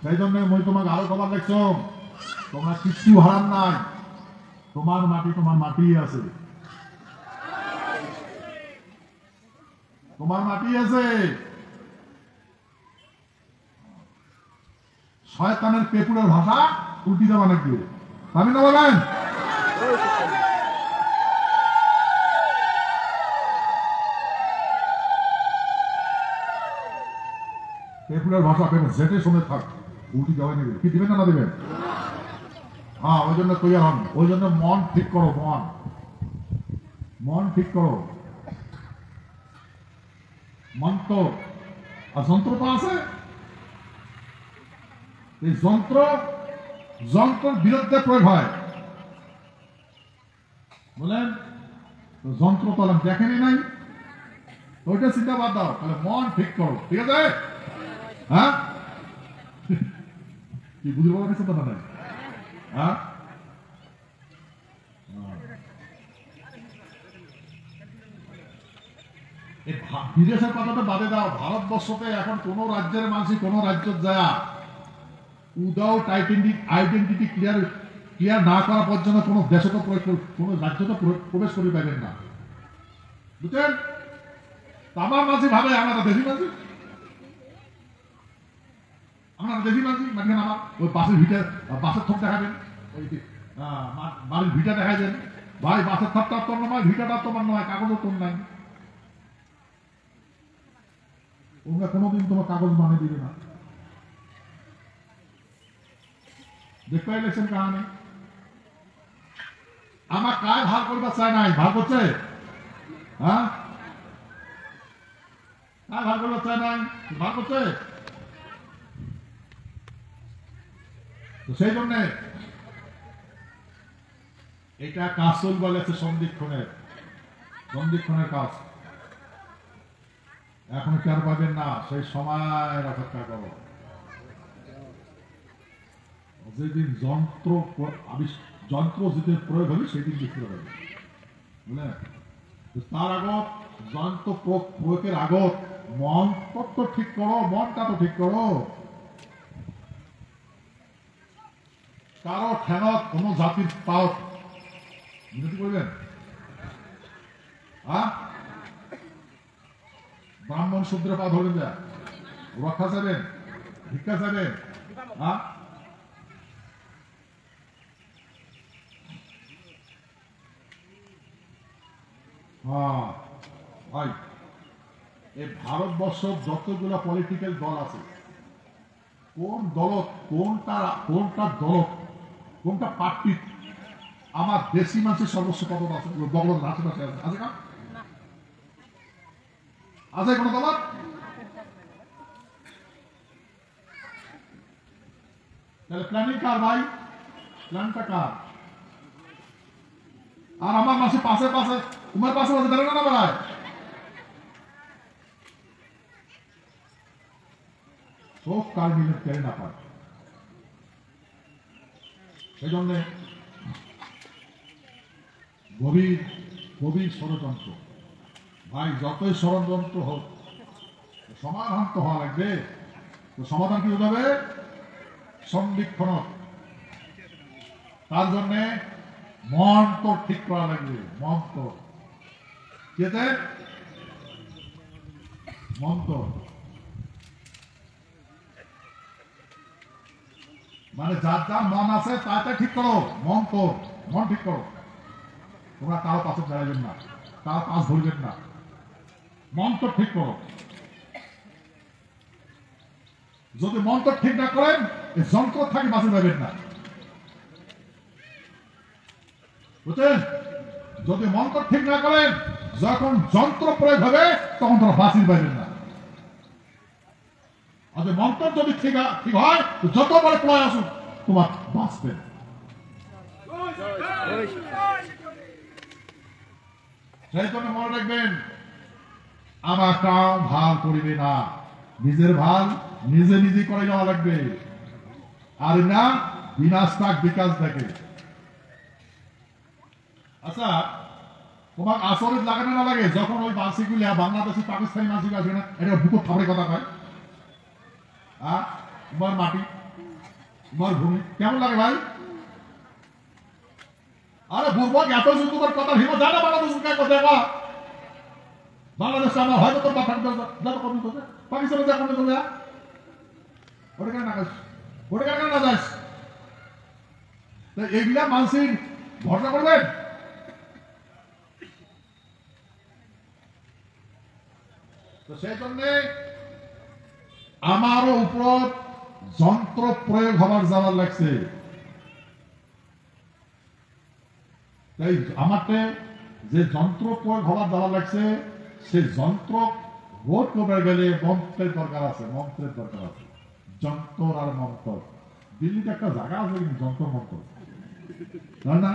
সেই জন্য মই তোমাকে আরো খবর দেখছ, তোমরা কিচ্ছু হারান নাই, তোমার মাটি তোমার মাটি আছে, তোমার মাটি আছে। শয়তানের পেপুরের ভাষা উল্টি দেওয়া নাকি? আমি না বলেন? পেপুরের ভাষা যেটে শুনে থাক, উল্টি দেওয়া নেবে। কি দিবেন না দেবেন? হ্যাঁ, ওই জন্য তৈরি হন। ওই জন্য মন ঠিক করো, মন ঠিক করো। মন্ত্র আর যন্ত্র তো আছে, এই যন্ত্রের বিরুদ্ধে প্রয়োগ হয়। বলেন, যন্ত্র তো দেখেনি নাই, তো ওইটা চিন্তা বাদ দাও, তাহলে মন ঠিক করো, ঠিক আছে? হ্যাঁ, কি বুঝতে পারো কিছু কথা নাই? হ্যাঁ, বিদেশের কথাটা বাদে দাও, ভারতবর্ষতে এখন কোন রাজ্যের মানুষ কোন রাজ্য যায় উইদাউট আইডেন্টিটি ক্লিয়ার না করা পর্যন্ত কোন দেশে তো কোন রাজ্য তো প্রবেশ করে পাবেন না, বুঝছেন? আমার মাঝে ভাবে আমরা দেশি মাঝি, আমরা দেশি মাঝি মানে আমার ওই বাসের থপ দেখাবেন, ওই বাড়ির ভিটা দেখাবেন, ভাই বাসের থপটা তোর নয়, ভিটাটা তোমার নয়, কাগজও তোর নাই, ওরা কোনোদিন তোমার কাগজ মানে দিবে না। দেখতে ইলেকশন কাহানি আমার কায় ভাল করবার চায় নাই, ভাল করছে? হ্যাঁ, কায় ভাল করবার চায় নাই, ভাল করছে? তো সেই জন্য এটা কাজ চলবে বলেছে সন্ধিক্ষণের কাজ। এখন কি আর পাবেন না, সেই সময় অপেক্ষা করো। যেদিন যন্ত্র যেদিন প্রয়োগ হবে সেদিন বিক্রি হবে, বুঝলেন? তার আগত যন্ত্র প্রয়োগের আগত মন তো ঠিক করো, মনটা তো ঠিক করো। কারো ঠেনত কোন জাতির পাও বিনতি করবেন? হ্যাঁ, ব্রাহ্মণ শূদ্র পা ধরে যায়, রক্ষা চাবেন, ভিক্ষা চাবেন? হ্যাঁ, ভাই এই ভারতবর্ষ যতগুলো পলিটিক্যাল দল আছে, কোনটা পার্টি আমার দেশি মানুষের সর্বস্ব কত আছে? দল আছে না? আছে কোন দল? তাহলে প্ল্যানিং কার ভাই? প্ল্যানটা কার? আর আমার মাসে পাশে তোমার পাশে দাঁড়ানো না বেড়ায়, সব কার মিলে কেড়ে না পায়। সেই জন্যে গভীর ষড়যন্ত্র, ভাই যতই ষড়যন্ত্র হোক সমাধান তো হওয়া লাগবে। তো সমাধান কি হতে হবে? সন্ধিক্ষণ। তার জন্য মন তো ঠিক করা লাগবে, মন্তর মানে যার যার মন আছে তাতে ঠিক করো, মন ঠিক করো। তোমরা কারো পাশে দাঁড়াবেন না, কারো পাশ ধরবেন না, মন তো ঠিক করো। যদি মন তো ঠিক না করেন এই যন্ত্র থাকে বাঁচে যাবেন না, বুঝছেন? যদি মন্ত্র ঠিক না করেন, যখন যন্ত্র প্রয়োগ হবে তখন তোরা বাঁচিয়ে পাবেন না। আর মন্ত্র যদি ঠিক হয় যত বড় প্রলয় আসুক তোমার বাঁচবেন। সেই জন্য মনে রাখবেন, আমার কাউ ভাল করিবে না, নিজের ভাল নিজে করে যাওয়া লাগবে। আর না বিনাশ থাক বিকাশ থাকে। আচ্ছা, তোমার আসরিত লাগে না লাগে যখন ওই মানসিকগুলি বাংলাদেশি পাকিস্তানি মানসিক আসবে না, এটা বুকুর থাপড়ে কথা কয়, তোমার মাটি তোমার ভূমি কেমন লাগে ভাই? আরে বুর্বক এত তোমার কথা হিমা জানা বাংলাদেশ কথা, বাংলাদেশ আমার হয়তো তোর বাপ পাকিস্তানে যা করবে তোমরা ওটা কেন না যাস? এইগুলা মানসিক ভরসা করবেন? তো সেই জন্য আমারও উপর যন্ত্র প্রয়োগ হবার যাওয়ার লাগছে। তাই আমাকে যে যন্ত্র প্রয়োগ হবার যাওয়ার লাগছে, সেই যন্ত্র রোধ করতে গেলে মন্ত্রের দরকার আছে, যন্ত্র আর মন্ত্র। দিল্লিতে একটা জায়গা আছে কিন্তু যন্ত্র মন্ত্র, না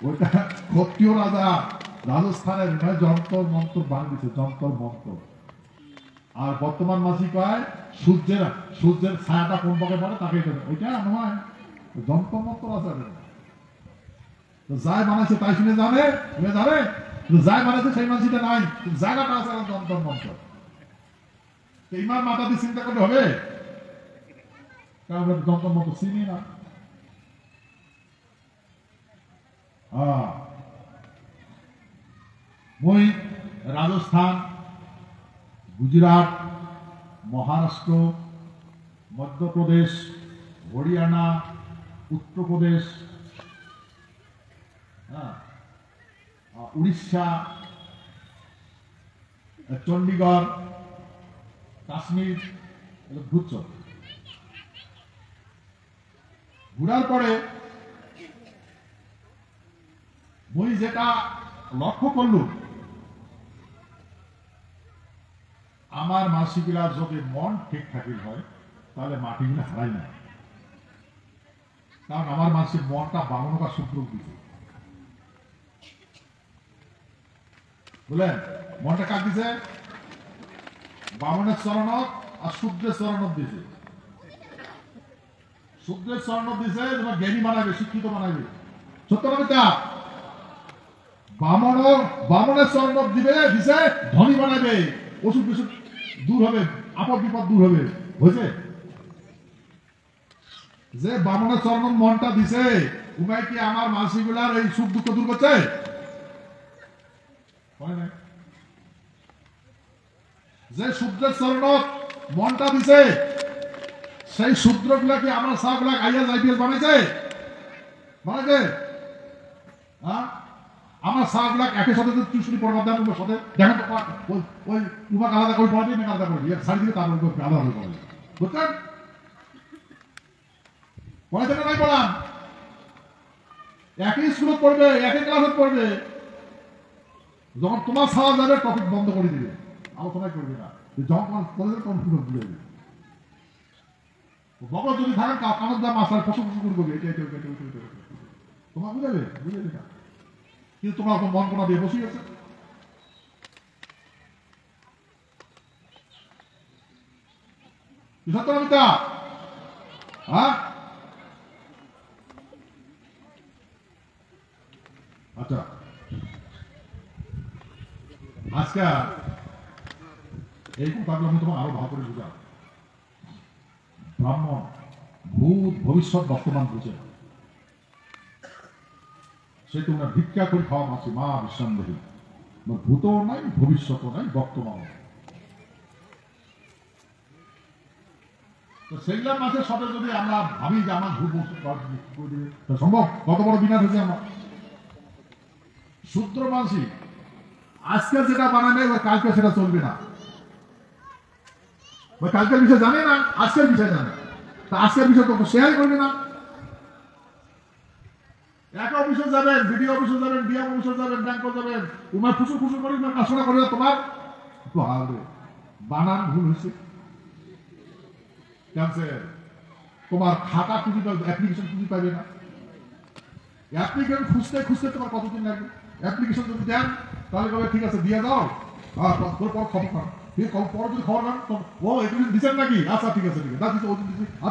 ওইটা ক্ষত্রিয় রাজা রাজস্থানের যন্ত্র মন্ত্র বানিয়েছে, যন্ত্র মন্ত্র। আর বর্তমান মাসি কয় সূর্যের ছায়াটা কোন পক্ষে পড়ে তাকে ওইটা নয়, যন্ত্র মন্ত্র আছে। যাই বানাইছে তাই শুনে যাবে, যাই বানাইছে সেই মানসিটা নাই, জায়গাটা আছে যন্ত্র মন্ত্র। ইমার মাথা দিয়ে চিন্তা করতে হবে, কারণ যন্ত্র মন্ত্র চিনি না। মই রাজস্থান, গুজরাট, মহারাষ্ট্র, মধ্যপ্রদেশ, হরিয়ানা, উত্তরপ্রদেশ, উড়িষ্যা, চণ্ডীগড়, কাশ্মীর ঘুরছ। ঘুরার পরে মই যেটা লক্ষ্য করলুম, আমার মাসিগুলা যদি মন ঠিক থাকিল হয় তাহলে মাটিগুলো হারাই না। কারণ আমার মাসির মনটা বামনকা সূত্র দিছে, বুঝলেন? মনটা কাক দিছে? বামনের চরণত আর সূর্যের চরণত দিছে। সূর্যের চরণত দিছে তোমার জ্ঞানী বানাবে, শিক্ষিত বানাবে। সত্য না মিথ্যা? বামনের চরণত দিছে ধনী বানাবে, অসুখ বিসুখ দূর হবে, আপদ বিপদ দূর হবে। হয়েছে? যে বামনের চরণ মনটা দিছে, উমায় কি আমার মাসিগুলার এই সুখ দুঃখ দূর করছে? যে সূর্যের চরণ মনটা দিছে, সেই সূত্র গুলা কি আমার সাহ গুলা আইএস আইপিএস বানাইছে? আমার সাহ গুলা একের সাথে টিউশনি পড়বার দেন, সাথে দেখেন তো ওই উমাকে আলাদা করে পড়াবে, মেয়ে আলাদা করবি, শাড়ি দিকে তার আলাদা করে পড়াবে। বুঝছেন? পড়াইছে না নাই পড়ান? একই স্কুলে পড়বে, একই ক্লাসে পড়বে। যখন তোমার সাহা যাবে টপিক বন্ধ করে দিবে, আলোচনায় করবে না। যখন তোমার কলেজের কনফিউজ বুঝে যাবে, বকর যদি থাকেন কাগজ দা মাস্টার ফসল ফসল করবে, তোমার বুঝাবে না। কিন্তু তোমার মন কোনা দিয়ে বসে গেছে। আচ্ছা, আজকে এই কথাগুলো আমি তোমার আরো ভালো করে বুঝাব। ব্রাহ্মণ ভূত ভবিষ্যৎ বর্তমান বুঝে, সে তোমরা ভিক্ষা করে খাওয়া মাছি মা বিশ্বান্ধী, ভূতও নাই, ভবিষ্যৎও নাই, বর্তমান। তো সেইগুলা মাছের সাথে যদি আমরা ভাবি যে আমার ভূত সম্ভব, কত বড় বিনাশ হয়েছে আমার। শূদ্র মানসিক আজকে যেটা বানাবে কালকে সেটা চলবে না। কালকের বিষয় জানে না, আজকের বিষয় জানে, তা আজকের বিষয় তো শেয়ার করবে না। এক অফিসে যাবেন, বিডিও অফিসে যাবেন, ডিএম অফিসে যাবেন, ব্যাংকে যাবেন, তোমার ফুসু ফুসু করে কাজটা করে তোমার বানান ভুল হয়েছে। তোমার খাতা খুঁজে পাবে, অ্যাপ্লিকেশন খুঁজে পাবে না। অ্যাপ্লিকেশন খুঁজতে খুঁজতে তোমার কতদিন লাগবে? অ্যাপ্লিকেশন যদি দেন তাহলে বলে ঠিক আছে দিয়ে দাও, আর খবর পান, পরে যদি খবর পান ও এগুলো দিচ্ছেন নাকি, আচ্ছা ঠিক আছে ঠিক আছে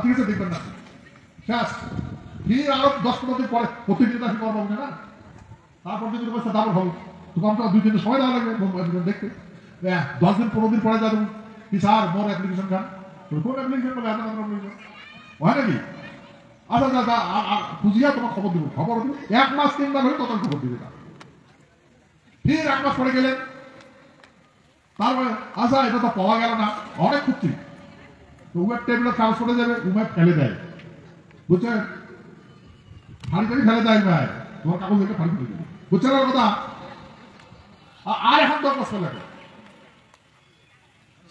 ঠিক আছে দেখবেন না, শেষ। ফির আরো 10-15 দিন পরে প্রত্যেকদিন আসি করবো না, তারপর যদি ব্যবস্থা দাবো হবে, তখন তো 2 দিন সময় দেওয়া লাগবে দেখতে। 10 দিন 15 দিন পরে যাবেন কি স্যার মোর অ্যাপ্লিকেশন খান, কোন অ্যাপ্লিকেশন বলে হয় নাকি? আচ্ছা দাদা খুঁজিয়া তোমার খবর দিব, 1 মাস 3 বার হলে তখন খবর দিবে না। ফির 1 মাস পরে গেলেন, তারপরে আচ্ছা এটা তো পাওয়া গেল না, অনেক খুঁজছি, তো উমের টেবিলের কাগজ করে যাবে, উমের ফেলে দেয়, বুঝছেন? ফাড়ি করে ফেলে দেয় ভাই, তোমার কাগজ দেখে ফাড়ি ফেলে দেবে, বুঝছেন আর কথা? আর এখন 10 মাস লাগে,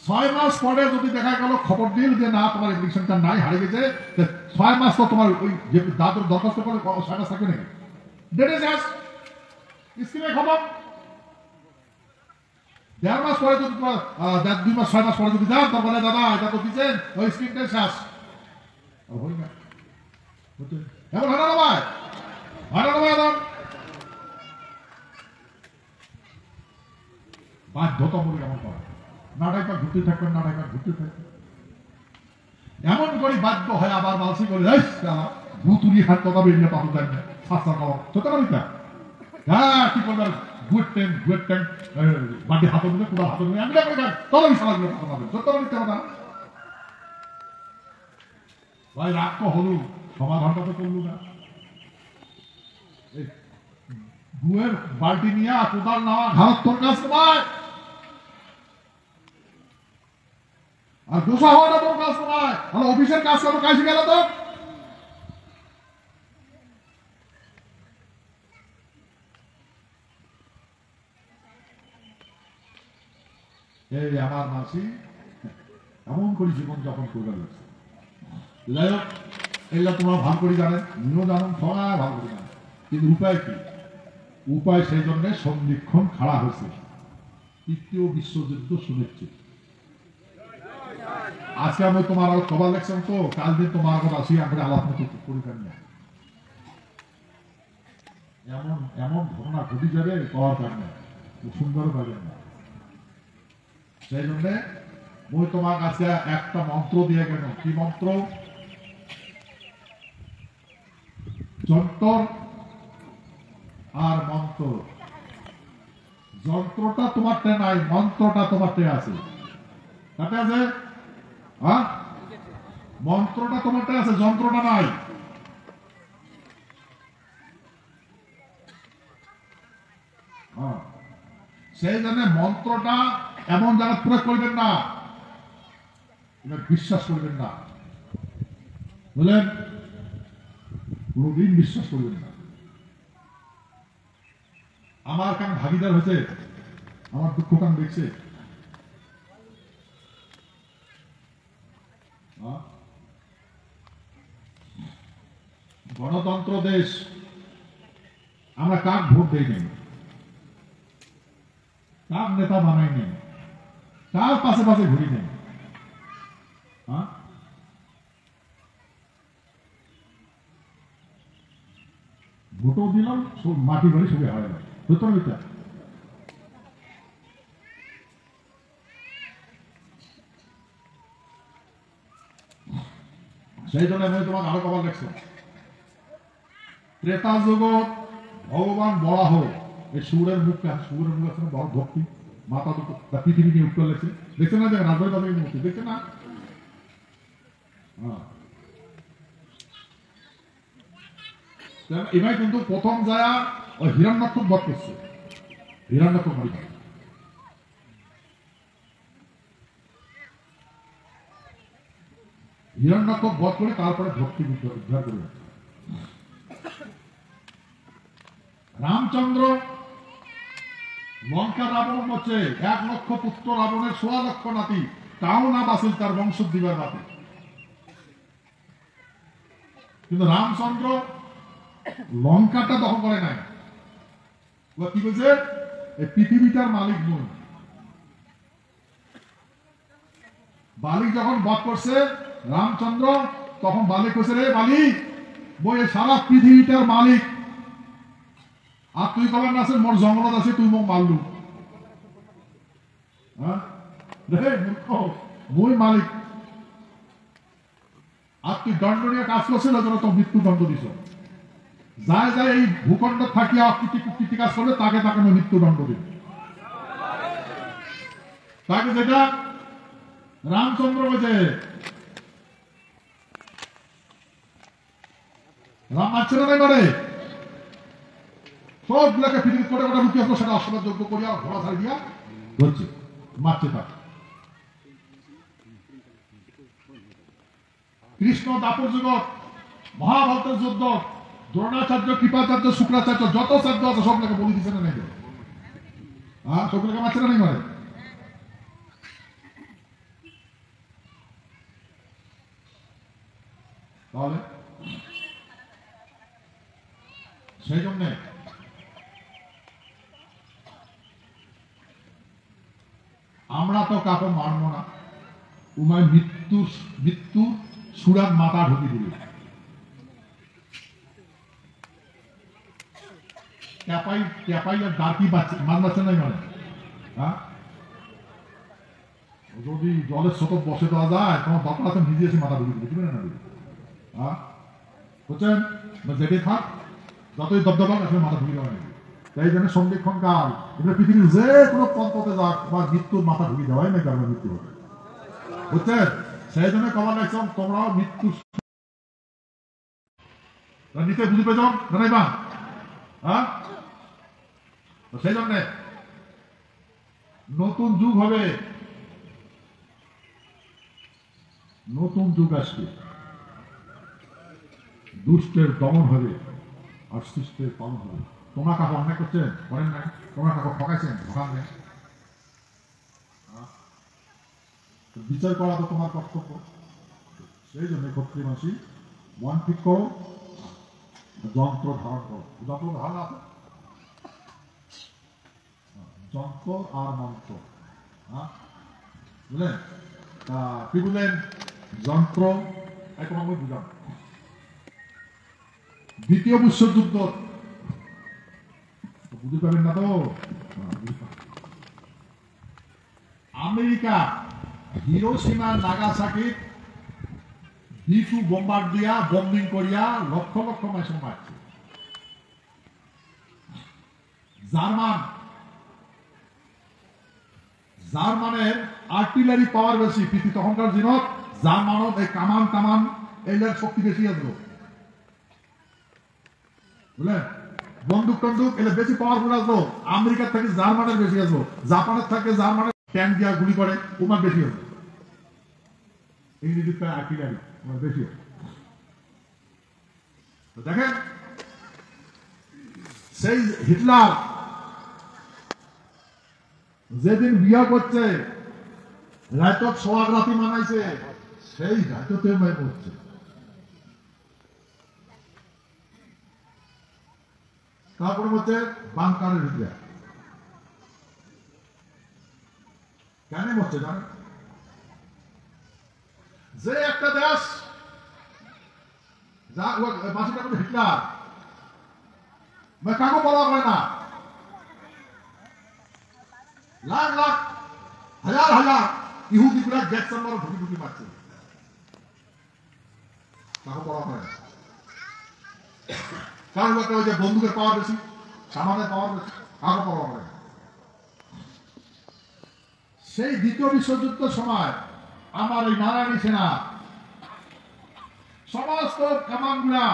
6 মাস পরে যদি দেখা গেল খবর দিল যে না তোমার অ্যাপ্লিকেশনটা নাই, হারিয়ে গেছে, 6 মাস তো তোমার ওই যে দাদুর দরখাস্ত করে 6 মাস থাকবে নাকি? ডেটে শেষ, স্কিমে খবর। 1.5 মাস পরে যদি 2 মাস 6 মাস পরে যদি যান, তারপরে দাদা এটা তো দিচ্ছেন ওই স্কিমটাই শেষ, হই না। এমন হয় না ভাই, হয় না ভাই? বাধ্যতামূলক এমন করা, নাটাইকা ঘুরতে থাকবেন, নাটাইকা ঘুরতে থাকবেন, এমন করে বাধ্য হয়। আবার মালসি করে ভুতুরি হাত কথা বেরিয়ে পাবো দেন না, শাস্তা খাওয়া সত্য না। হ্যাঁ কি করবেন, গুয়েটেন বাড়ি হাতে দিলে পুরো হাতে দিলে আমি তবে সারাগুলো সত্য না। ভাই রাগ তো হলো, সমাধানটা তো করলো না। গুয়ের বালতি নিয়ে কোদাল নেওয়া ঘাত তোর কাজ নয়, আর দোষা হওয়াটা তোর কাজ নয়। আর অফিসের কাজ কেন কাজে গেল তো? এই আমার মাসি এমন করে জীবন যাপন করবে লাগছে। যাই হোক, এগুলা তোমরা ভালো করে জানেন, নিয়েও জানেন, সবাই ভালো করে জানেন। কিন্তু উপায় কি? উপায় সেই জন্য সন্ধিক্ষণ খাড়া হয়েছে তৃতীয় বিশ্বযুদ্ধ শুনেছি। আজকে আমি তোমার খবর দেখছেন তো, কাল দিন তোমার আগে আসি আমরা আলাপ পরিকার নিয়ে এমন এমন ঘটনা ঘটে যাবে করার কারণে সুন্দর পাবেন না। সেই জন্য মই তোমার কাছে একটা মন্ত্র দিয়ে গেল। কি মন্ত্র? যন্তর আর মন্ত্র। যন্ত্রটা তোমারটা নাই, মন্ত্রটা তোমারটা আছে। তাতে আছে মন্ত্রটা তোমারটা আছে, যন্ত্রটা নাই। সেই জন্য মন্ত্রটা এমন জায়গা প্রয়োগ করবেন না, বিশ্বাস করবেন না, বুঝলেন? কোনদিন বিশ্বাস করবেন না। আমার কান ভাগিদার হয়েছে, আমার দুঃখ কান দেখছে। গণতন্ত্র দেশ, আমরা কাক ভোট দেই নাই, কাক নেতা বানাই নেই, কার পাশে পাশে ঘুরি নেই। ভোটও দিলাম, মাটি বাড়ি সবে হয় না, সত্য না? সেই জন্য আমি তোমাকে আরো কবার দেখছি, ত্রেতা জগৎ ভগবান বলা হোক, এই সুরের মুখে আছে বড় ভক্তি, মাথা দুটো পৃথিবী নিয়ে উত্তর লেগেছে, দেখছে না? যে রাজবাড়ি বাবা মুক্তি দেখছে না? এবার কিন্তু প্রথম যায় ওই হিরণ্যাক্ষ বধ করছে, হিরণ্যাক্ষ মারি হিরণ্যাক্ষ বধ করে তারপরে ভক্তি উদ্ধার করে। রামচন্দ্র লঙ্কা রাবণ হচ্ছে 1 লক্ষ পুত্র, রাবণের 16 লক্ষ নাতি, তাও না বাসিল তার বংশ দিবার বাতি। কিন্তু রামচন্দ্র লঙ্কাটা দখল করে নাই। কি বলছে? এই পৃথিবীটার মালিক নয়। বালিক যখন বধ করছে রামচন্দ্র, তখন বালিক কইছে, রে বালিক, বই সারা পৃথিবীটার মালিক, আর তুই কবার না আছে মোর জঙ্গলত আছে, তুই মোক মারলু। মই মালিক, আর তুই দণ্ড নিয়ে কাজ করছিল, তো মৃত্যু দণ্ড দিছ। যায় যায় এই ভূখণ্ড থাকিয়া কৃতি কাজ করলে তাকে তাকে মৃত্যুদণ্ড দিবে। তাকে যেটা রামচন্দ্র বলছে, রাম মারছে না এবারে সবগুলোকে পৃথিবী করে ওটা লুকিয়ে আসলো, সেটা অশ্বমেধ যোগ্য করিয়া ঘোড়া ছাড়ি দিয়া ধরছে, মারছে তাকে। কৃষ্ণ দাপর জগৎ, মহাভারতের যুদ্ধ, দ্রোণাচার্য, কৃপাচার্য, শুক্রাচার্য, যত চার্য আছে সবগুলোকে বলি দিচ্ছে না? নেই, সবগুলোকে মারছে না? নেই মারে। তাহলে সেই জন্য আমরা তো কাকে মানব না। উমায় মৃত্যু সুরার মাথা ঢুকি দিবে। ট্যাপাই আর ডাকি মার বাচ্চা নাই মানে, যদি জলের স্রোত বসে দেওয়া যায় তোমার দরকার আছে নিজে এসে মাথা ঢুকে দিবে না হ্যাঁ বুঝছেন যেটি থাক যতই দবদবা আসলে মাথা ঢুকে দেওয়া নেই তাই জন্য সন্ধিক্ষণ কাল এগুলো পৃথিবীর যে কোনো পন্থতে যাক বা মৃত্যুর মাথা ঢুকে দেওয়াই নাকি আমরা মৃত্যু হবে বুঝছেন সেই জন্য কবার লাগছাম তোমরাও মৃত্যু নিতে বুঝে পেয়েছ জানাইবা হ্যাঁ সেই জন্য নতুন যুগ হবে নতুন যুগ আসবে দুষ্টের দমন হবে আর শিষ্টের পালন হবে তোমরা কাকু অন্যায় করছেন করেন নাই তোমরা কাকু ঠকাইছেন ঠকান নেই বিচার করা তো তোমার কর্তব্য সেই জন্য ক্ষত্রিয় মাসি মন ঠিক করো যন্ত্র ধারণ করো যন্ত্র ধারণ আছে যন্ত্র আর মন্ত্র হ্যাঁ বুঝলেন কি বুঝলেন যন্ত্র এখন বুঝলাম দ্বিতীয় বিশ্বযুদ্ধ বুঝতে পারেন না তো America Hiroshima Nagasaki B2 bomber দিয়া বম্বিং করিয়া লক্ষ লক্ষ মানুষ মারছে জার্মানের আর্টিলারি পাওয়ার বেশি পৃথিবী তখনকার দিনত জার্মানত এই কামান টামান এইটার শক্তি বেশি আসলো বুঝলেন বন্দুক টন্দুক এলে বেশি পাওয়ারফুল আসলো আমেরিকার থেকে জার্মানের বেশি আসলো জাপানের থেকে জার্মানের ট্যাঙ্ক দিয়া গুলি করে ওমার বেশি আসলো ইংরেজিতে আর্টিলারি বেশি দেখেন সেই হিটলার যেদিন বিয়া করছে রায়তক সোহাগ রাতি মানাইছে সেই রায়ততে মাই করছে তারপরে হচ্ছে বাংকারের ভিতরে কেন হচ্ছে জানেন যে একটা দেশ যা বাসিটা করে হিটলার কাকু বলা হয় না লাখ লাখ হাজার হাজার ইহুদি গুলা গ্যাস চাম্বার ঢুকি ঢুকি মারছে কাকু বলা হয় না কারণ একটা ওই যে বন্দুকের পাওয়ার বেশি সামানের পাওয়ার বেশি কাকু বলা হয় না সেই দ্বিতীয় বিশ্বযুদ্ধের সময় আমার এই নারায়ণী সেনা সমস্ত কামানগুলা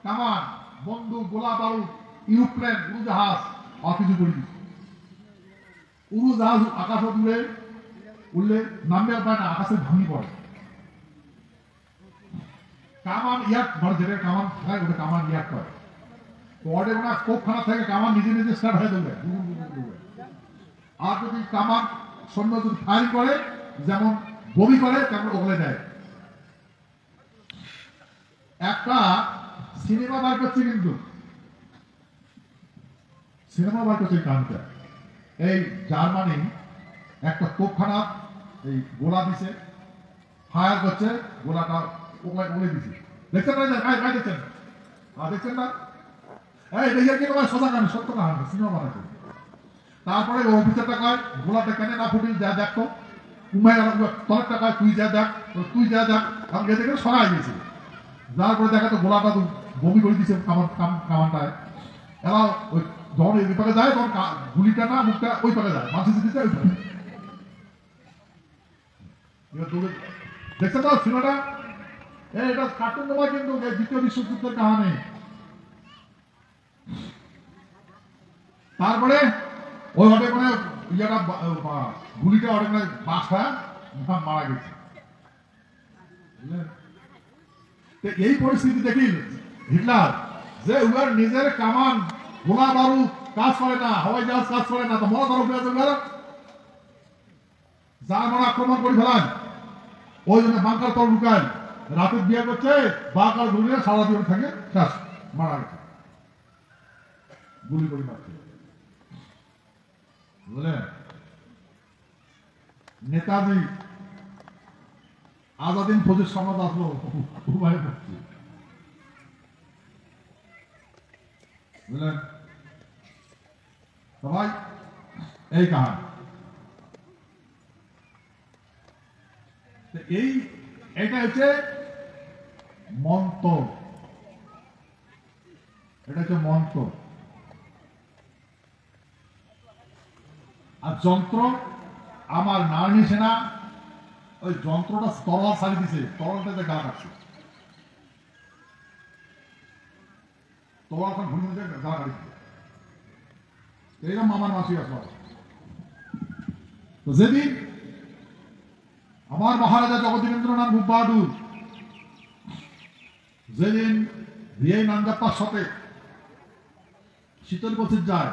কামান বন্দুক গোলা বারুদ ইউপ্লেন উড়োজাহাজ অকিছু করে দিচ্ছে উড়োজাহাজ আকাশ উঠলে নামবে পায় না আকাশে ভাঙি পড়ে কামান ইয়াক ধর যেটা কামান থাকে ওটা কামান ইয়াক করে পরে ওনা কোপখানা থেকে কামান নিজে নিজে স্টার্ট হয়ে যাবে আর যদি কামান সৈন্য যদি ফায়ারিং করে যেমন বমি করে তেমন ওগলে দেয় একটা সিনেমা বার করছে কিন্তু সিনেমা বার করছে কানটা এই জার্মানি একটা তোপখানা এই গোলা দিছে ফায়ার করছে গোলাটা ওগলে দিছে দেখছেন না দেখছেন দেখছেন না এই দেখে কি তোমার সোজা কানে সত্য কাহানি সিনেমা বানাচ্ছে তারপরে অফিসারটা কয় গোলাটা কেন না ফুটিল যা দেখতো উমায় তলেরটা কয় তুই যা দেখ আমি দেখে সরাই গেছি যার পরে দেখা তো গোলাটা তো বমি করে দিচ্ছে কামানটায় এরা ওই যখন এই পাকে যায় তখন গুলিটা না মুখটা ওই পাকে যায় মাছি দিতে ওই পাকে দেখছেন তো সিনেমাটা এটা কার্টুন নয় কিন্তু দ্বিতীয় বিশ্বযুদ্ধের কাহানি তারপরে ওই অনেক মানে ইয়েটা গুলিটা অনেক বাসা মারা গেছে এই পরিস্থিতি দেখি হিটলার যে উহার নিজের কামান গোলা বারুদ কাজ করে না হাওয়াই জাহাজ কাজ করে না তো মরা তরফ জার্মান আক্রমণ করে ফেলান ওই জন্য বাংকার তরফ ঢুকান রাতের বিয়ে করছে বাংকার ঘুরিয়ে সারা জীবন থাকে শেষ মারা গেছে গুলি করে মারছে বুঝলেন নেতাজি আজাদিন ফৌজের সমাজ আসলো উভয় পক্ষে বুঝলেন সবাই এই কাহানি এই এটা হচ্ছে মন্ত্র, এটা হচ্ছে মন্ত্র। আর যন্ত্র আমার নারী সেনা ওই যন্ত্রটা তরল ছাড়ি দিছে, তরলটাতে গা কাটছে, তরল ঘুরে গা কাটছে। এইরকম আমার মাসি আসলো। তো যেদিন আমার মহারাজা জগদীন্দ্রনাথ ভূপ বাহাদুর যেদিন ভিআই নান্দাপ্পার সাথে শীতলকুচি যায়,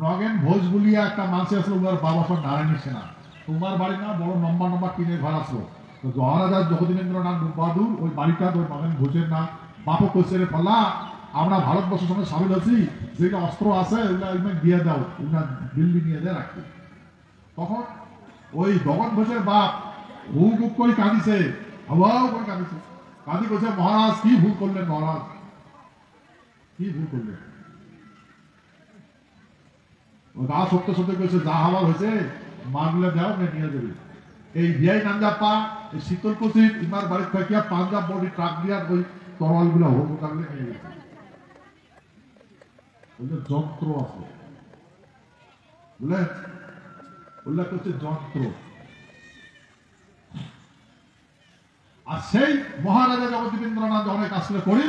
নগেন ভোজ বলিয়া একটা মানসি আসলো, উনার বাবা সব নারায়ণী সেনা, তোমার বাড়ি না বড় লম্বা লম্বা টিনের ঘর আসলো। তো মহারাজা জগদীন্দ্রনাথ ভূপ বাহাদুর ওই বাড়িটা ওই নগেন ভোজের না বাপও কইছে রে পাল্লা, আমরা ভারতবর্ষের সঙ্গে সামিল আছি, যেটা অস্ত্র আছে ওগুলা দিয়ে দাও, ওগুলা দিল্লি নিয়ে দিয়ে রাখতে। তখন ওই জগন ঘোষের বাপ হুক হুক করে কাঁদিছে, হাওয়াও করে কাঁদিছে, কাঁদি কইছে মহারাজ কি ভুল করলেন, মহারাজ কি ভুল করলেন। ও গা সত্য সত্য কইছে যা হওয়ার হয়েছে মাগলে দাও নিয়ে দেবে। এই ভিআই নান্দাপ্পা এই শীতলকুচি ইমার বাড়ি থেকে পাঞ্জাব বডি ট্রাক দিয়া ওই তরল গুলা হোক কাগলে নিয়ে গেছে। যন্ত্র আছে বুঝলেন, উল্লেখ করছে যন্ত্র। আর সেই মহারাজা জগদীন্দ্রনাথ যখন কাজ করে করি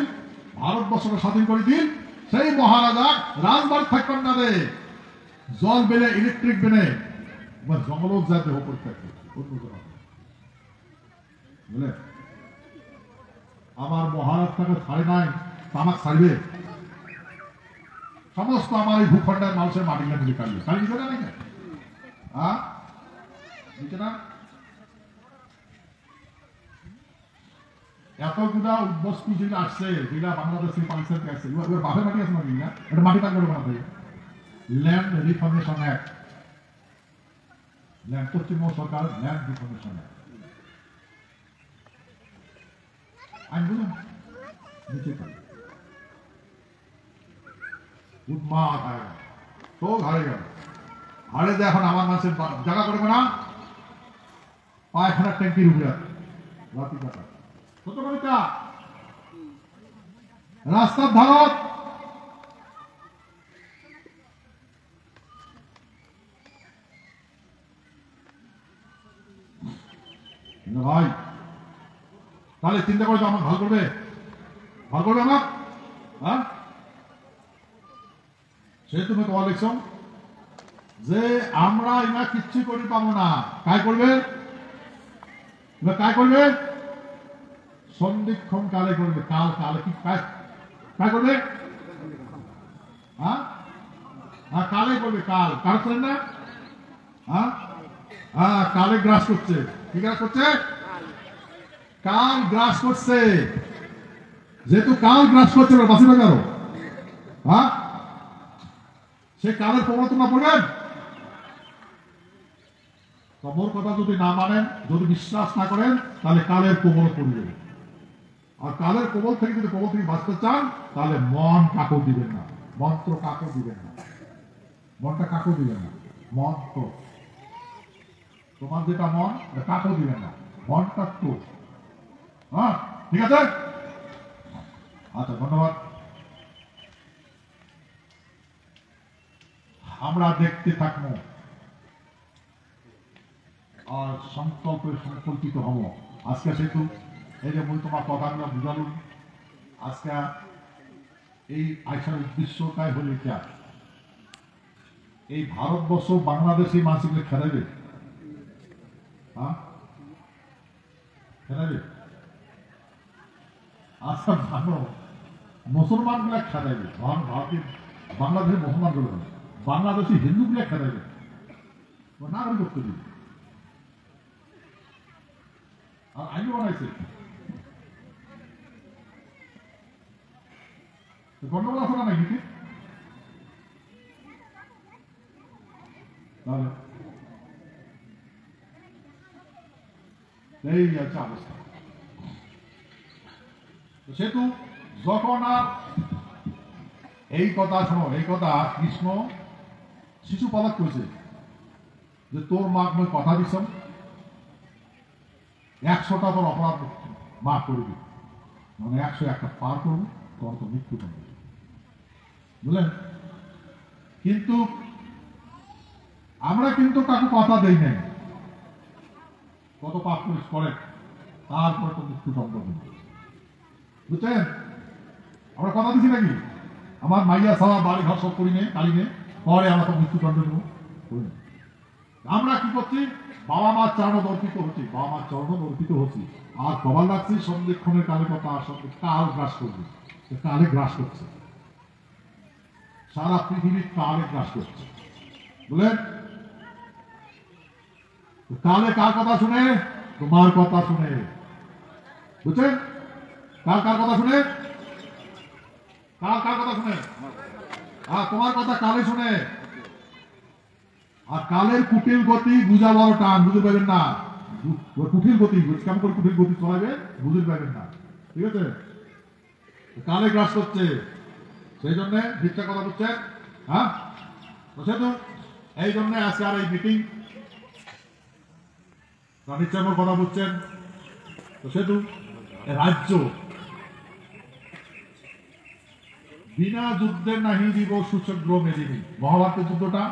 ভারতবর্ষকে স্বাধীন করে দিন, সেই মহারাজা রাজবাড়ি থাকবেন না রে, জল বেলে ইলেকট্রিক বেলে জঙ্গল যাতে হোক থাকবে বুঝলে। আমার মহারাজ তাকে ছাড়ে নাই, তামাক ছাড়বে, সমস্ত আমার এই ভূখণ্ডের মানুষের মাটি কাটি কাটবে, কাটি দিতে না না এতগুলা বস্তু যেগুলো আসছে, যেগুলা বাংলাদেশের পাকিস্তান আসছে, বাপের মাটি আছে না, এটা মাটি কাটবে না থাকে। Land reformation act, land Paschimbanga সরকার ল্যান্ড রিফর্মেশন অ্যাক্ট আইন বলুন নিচে পাই উন্মাদ হয়ে গেল, তো হারে গেল, হারে যে এখন আমার মানুষের জায়গা করবে না, পায়খানার ট্যাঙ্কির উপরে রাতি কাটা ছোট কবিতা রাস্তার ধারত ভাই, তাহলে চিন্তা করে তো আমার ভালো করবে, ভালো করবে আমার, হ্যাঁ সে তুমি তোমার লিখছ যে আমরা ইনা কিচ্ছু করি পাবো না, কাজ করবে, কাজ করবে সন্ধিক্ষণ কালে করবে, কাল কালে কি কাজ করবে, হ্যাঁ কালে করবে, কাল কাল করেন না, হ্যাঁ কালে গ্রাস করছে, কি গ্রাস করছে, কাল গ্রাস করছে, যেহেতু কাল গ্রাস করছে বাঁচিবে কারো, হ্যাঁ সে কালের প্রবর্তনা পড়বেন। তোমার কথা যদি না মানেন, যদি বিশ্বাস না করেন, তাহলে কালের কোমল পড়বে। আর কালের কোমল থেকে যদি কোমল থেকে বাঁচতে চান, তাহলে মন কাকো দিবেন না, মন্ত্র কাকো দিবেন না, মনটা কাকো দিবেন না, মন্ত্র তোমার যেটা মন কাকো দিবেন না, মনটা তো, হ্যাঁ ঠিক আছে। আচ্ছা ধন্যবাদ। আমরা দেখতে থাকবো আর সংকল্পিত হব। আজকে সেতু এই যে তোমার কথাগুলো বুঝালুন, আজকে এই আইসার উদ্দেশ্যটাই হল এটা, এই ভারতবর্ষ বাংলাদেশি মানুষগুলো খেলাবে, হ্যাঁ খেলাবে, আচ্ছা ভালো মুসলমান গুলা খেলাবে, ভারতের বাংলাদেশের মুসলমান গুলো, বাংলাদেশি হিন্দু গুলা খেলাবে, নাগরিক করতে দিবে। আর আইন বানাইছে গন্ডগোল আছে না নাকি, তাহলে এই আছে অবস্থা। সেতু যখন আর এই কথা শোনো, এই কথা কৃষ্ণ শিশুপালক কইছে যে তোর মাক মই কথা দিছম, 100টা তোর অপরাধ মাফ করবি, মানে 101টা পার করবো, তোর তো মৃত্যু করবে, বুঝলেন? কিন্তু আমরা কিন্তু কাকু কথা দেই নাই, কত পাপ করিস করে তারপরে তো মৃত্যুদণ্ড হবে, বুঝছেন? আমরা কথা দিচ্ছি নাকি? আমার মাইয়া ছাড়া বাড়ি ঘর সব করি নে, কালি নে, পরে আমরা তো মৃত্যুদণ্ড নেব। আমরা কি করছি? বাবা মার চরণ অর্পিত হচ্ছি, বাবা মার চরণ অর্পিত হচ্ছি, আর খবর রাখছি সন্ধিক্ষণের কালে কথা সঙ্গে কাল গ্রাস করবে, কালে গ্রাস করছে, সারা পৃথিবীর কালে গ্রাস করছে, বুঝলেন? কালে কার কথা শুনে? তোমার কথা শুনে, বুঝছেন? কার কার কথা শুনে? কার কার কথা শুনে? তোমার কথা কালে শুনে। আর কালের কুটিল গতি বুঝা বড় টান, বুঝতে পারবেন না। কুটিল গতি কেমন করে কুটিল গতি চলাবে বুঝতে পারবেন না, ঠিক আছে? কালে গ্রাস করছে, সেই জন্য ভিক্ষা কথা বুঝছেন? হ্যাঁ, সেহেতু এই জন্য আজকে আর এই মিটিং নিশ্চয় কথা বুঝছেন। তো সেহেতু রাজ্য বিনা যুদ্ধের নাহি দিব সুচগ্র মেদিনী, মহাভারতের যুদ্ধটা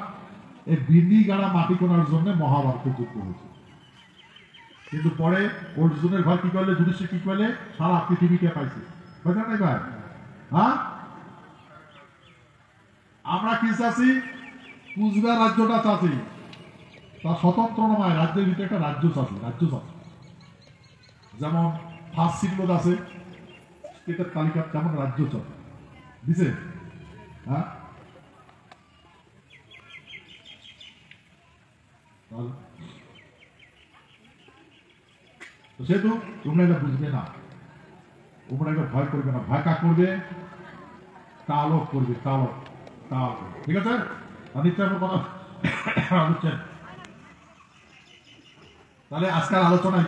এই বিন্দি গাড়া মাটি কোনার জন্য মহাভারতের যুদ্ধ হয়েছে। কিন্তু পরে অর্জুনের ভাই কি করলে, যুধিষ্ঠির কি করলে, সারা পৃথিবীকে পাইছে, বুঝলেন না ভাই? হ্যাঁ, আমরা কি চাচ্ছি? কুচবিহার রাজ্যটা চাচ্ছি, তার স্বতন্ত্র নয়, রাজ্যের ভিতরে একটা রাজ্য চাচ্ছি, রাজ্য চাচ্ছি। যেমন ফার্স্ট সিরিজ আছে স্টেটের তালিকা, যেমন রাজ্য চাচ্ছি দিছে। হ্যাঁ, সেহেতু তোমরা এটা বুঝবে না, তোমরা এটা ভয় করবে না। ভয় কাজ করবে? কালক করবে, কালক, কাল, ঠিক আছে? কথা বুঝছেন? তাহলে আজকাল আলোচনায়